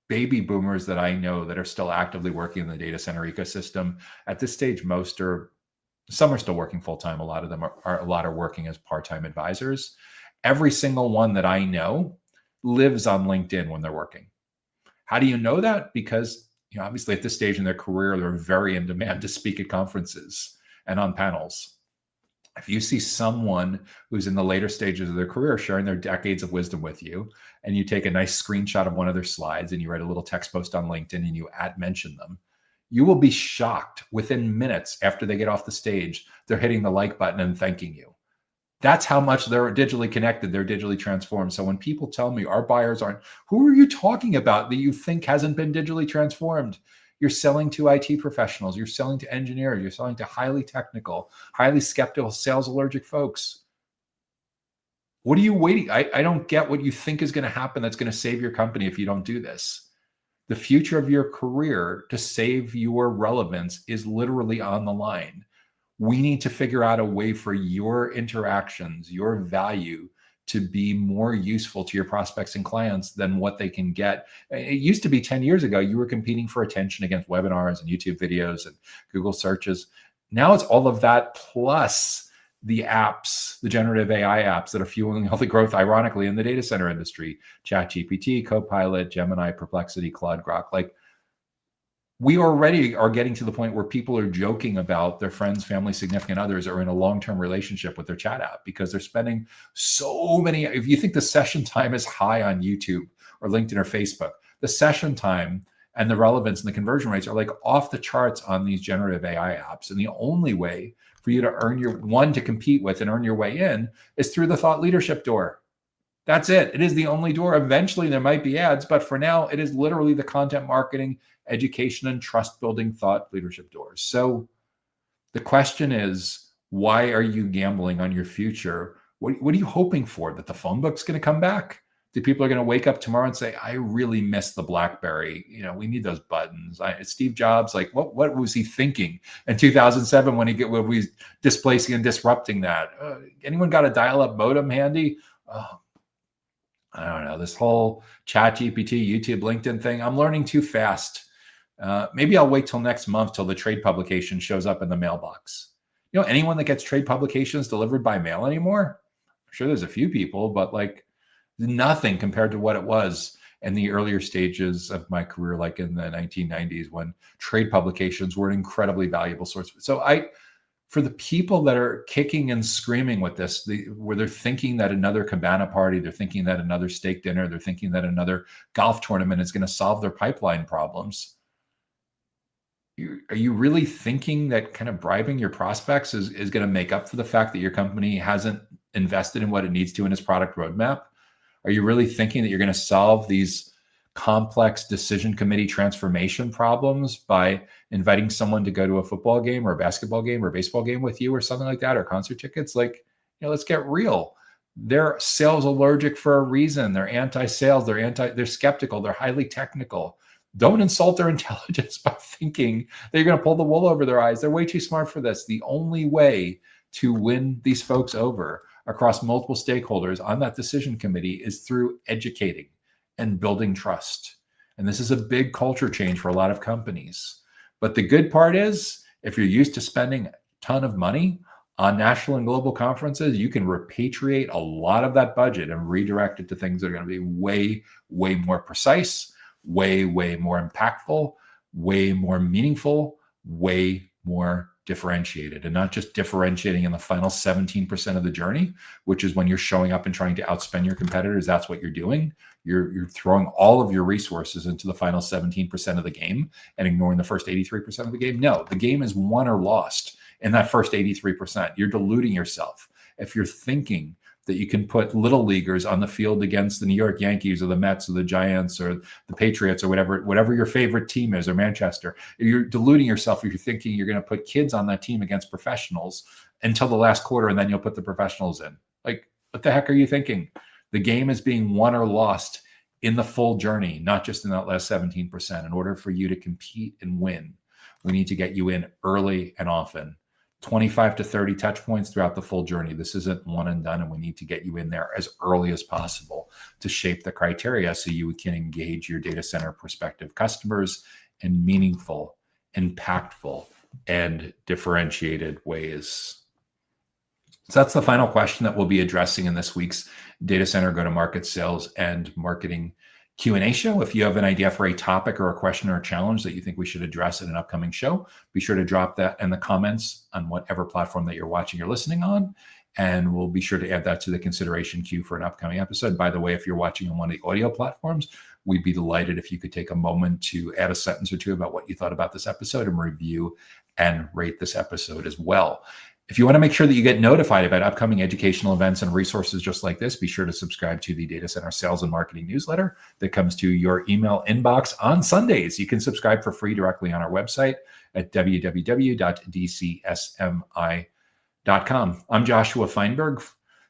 Speaker 1: baby boomers that I know that are still actively working in the data center ecosystem, at this stage, some are still working full-time. A lot of them are working as part-time advisors. Every single one that I know lives on LinkedIn when they're working. How do you know that? Because obviously at this stage in their career, they're very in demand to speak at conferences and on panels. If you see someone who's in the later stages of their career sharing their decades of wisdom with you, and you take a nice screenshot of one of their slides and you write a little text post on LinkedIn and you mention them, you will be shocked within minutes after they get off the stage, they're hitting the like button and thanking you. That's how much they're digitally connected, they're digitally transformed. So when people tell me our buyers aren't, who are you talking about that you think hasn't been digitally transformed? You're selling to IT professionals, you're selling to engineers, you're selling to highly technical, highly skeptical, sales allergic folks. What are you waiting? I don't get what you think is going to happen that's going to save your company if you don't do this. The future of your career to save your relevance is literally on the line. We need to figure out a way for your interactions, your value to be more useful to your prospects and clients than what they can get. It used to be 10 years ago, you were competing for attention against webinars and YouTube videos and Google searches. Now it's all of that plus the apps, the generative AI apps that are fueling all the growth, ironically, in the data center industry. ChatGPT, Copilot, Gemini, Perplexity, Claude, Grok. Like, we already are getting to the point where people are joking about their friends, family, significant others are in a long-term relationship with their chat app because they're spending so many. If you think the session time is high on YouTube or LinkedIn or Facebook, the session time and the relevance and the conversion rates are like off the charts on these generative AI apps. And the only way for you to earn to compete with and earn your way in is through the thought leadership door. That's it. It is the only door. Eventually there might be ads, but for now it is literally the content marketing, education, and trust building thought leadership doors. So the question is, why are you gambling on your future? What are you hoping for? That the phone book's going to come back? That people are going to wake up tomorrow and say, I really miss the BlackBerry. We need those buttons. Steve Jobs, like what was he thinking in 2007 when he was displacing and disrupting that? Anyone got a dial-up modem handy? I don't know, this whole ChatGPT, YouTube, LinkedIn thing, I'm learning too fast. Maybe I'll wait till next month till the trade publication shows up in the mailbox. Anyone that gets trade publications delivered by mail anymore? I'm sure there's a few people, but like nothing compared to what it was in the earlier stages of my career, like in the 1990s when trade publications were an incredibly valuable source. So for the people that are kicking and screaming with this, where they're thinking that another cabana party, they're thinking that another steak dinner, they're thinking that another golf tournament is going to solve their pipeline problems. Are you really thinking that kind of bribing your prospects is going to make up for the fact that your company hasn't invested in what it needs to in its product roadmap? Are you really thinking that you're going to solve these complex decision committee transformation problems by inviting someone to go to a football game or a basketball game or a baseball game with you or something like that, or concert tickets? Like, let's get real. They're sales allergic for a reason. They're anti-sales. They're skeptical. They're highly technical. Don't insult their intelligence by thinking that you're going to pull the wool over their eyes. They're way too smart for this. The only way to win these folks over across multiple stakeholders on that decision committee is through educating and building trust. And this is a big culture change for a lot of companies. But the good part is, if you're used to spending a ton of money on national and global conferences, you can repatriate a lot of that budget and redirect it to things that are going to be way, way more precise, way, way more impactful, way more meaningful, way more differentiated, and not just differentiating in the final 17% of the journey, which is when you're showing up and trying to outspend your competitors. That's what you're doing. You're throwing all of your resources into the final 17% of the game and ignoring the first 83% of the game. No, the game is won or lost in that first 83%. You're deluding yourself if you're thinking that you can put little leaguers on the field against the New York Yankees or the Mets or the Giants or the Patriots or whatever your favorite team is, or Manchester. You're deluding yourself if you're thinking you're going to put kids on that team against professionals until the last quarter, and then you'll put the professionals in. Like, what the heck are you thinking? The game is being won or lost in the full journey, not just in that last 17%. In order for you to compete and win, we need to get you in early and often. 25 to 30 touch points throughout the full journey. This isn't one and done, and we need to get you in there as early as possible to shape the criteria so you can engage your data center prospective customers in meaningful, impactful, and differentiated ways. So that's the final question that we'll be addressing in this week's Data Center Go-to-Market Sales and Marketing Q&A show. If you have an idea for a topic or a question or a challenge that you think we should address in an upcoming show, be sure to drop that in the comments on whatever platform that you're watching or listening on, and we'll be sure to add that to the consideration queue for an upcoming episode. By the way, if you're watching on one of the audio platforms, we'd be delighted if you could take a moment to add a sentence or two about what you thought about this episode and review and rate this episode as well. If you want to make sure that you get notified about upcoming educational events and resources just like this, be sure to subscribe to the Data Center Sales and Marketing newsletter that comes to your email inbox on Sundays. You can subscribe for free directly on our website at www.dcsmi.com. I'm Joshua Feinberg,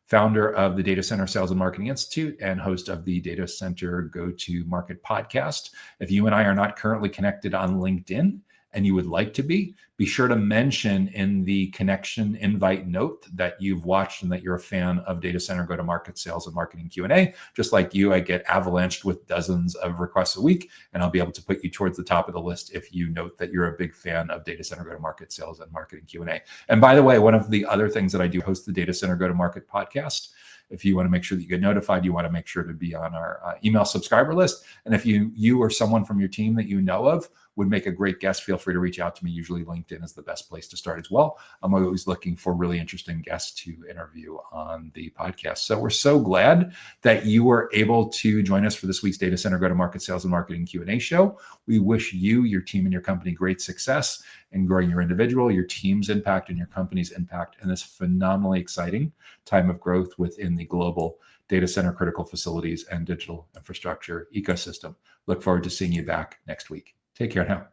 Speaker 1: founder of the Data Center Sales and Marketing Institute and host of the Data Center Go-to-Market podcast. If you and I are not currently connected on LinkedIn, and you would like to be sure to mention in the connection invite note that you've watched and that you're a fan of Data Center Go-to-Market Sales and Marketing Q&A. Just like you, I get avalanched with dozens of requests a week, and I'll be able to put you towards the top of the list if you note that you're a big fan of Data Center Go-to-Market Sales and Marketing Q&A. And by the way, one of the other things that I do, host the Data Center Go-to-Market podcast. If you want to make sure that you get notified, you want to make sure to be on our email subscriber list. And if you or someone from your team that you know of would make a great guest, feel free to reach out to me. Usually LinkedIn is the best place to start as well. I'm always looking for really interesting guests to interview on the podcast. So we're so glad that you were able to join us for this week's Data Center Go-to-Market Sales and Marketing Q&A show. We wish you, your team, and your company great success in growing your individual, your team's impact, and your company's impact in this phenomenally exciting time of growth within the global data center critical facilities and digital infrastructure ecosystem. Look forward to seeing you back next week. Take care now.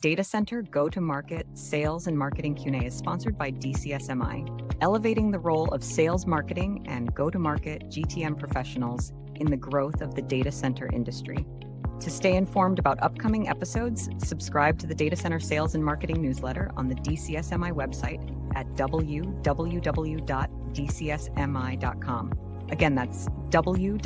Speaker 2: Data Center Go-to-Market Sales and Marketing Q&A is sponsored by DCSMI, elevating the role of sales, marketing, and go-to-market GTM professionals in the growth of the data center industry. To stay informed about upcoming episodes, subscribe to the Data Center Sales and Marketing newsletter on the DCSMI website at www.dcsmi.com. Again, that's www.dcsmi.com.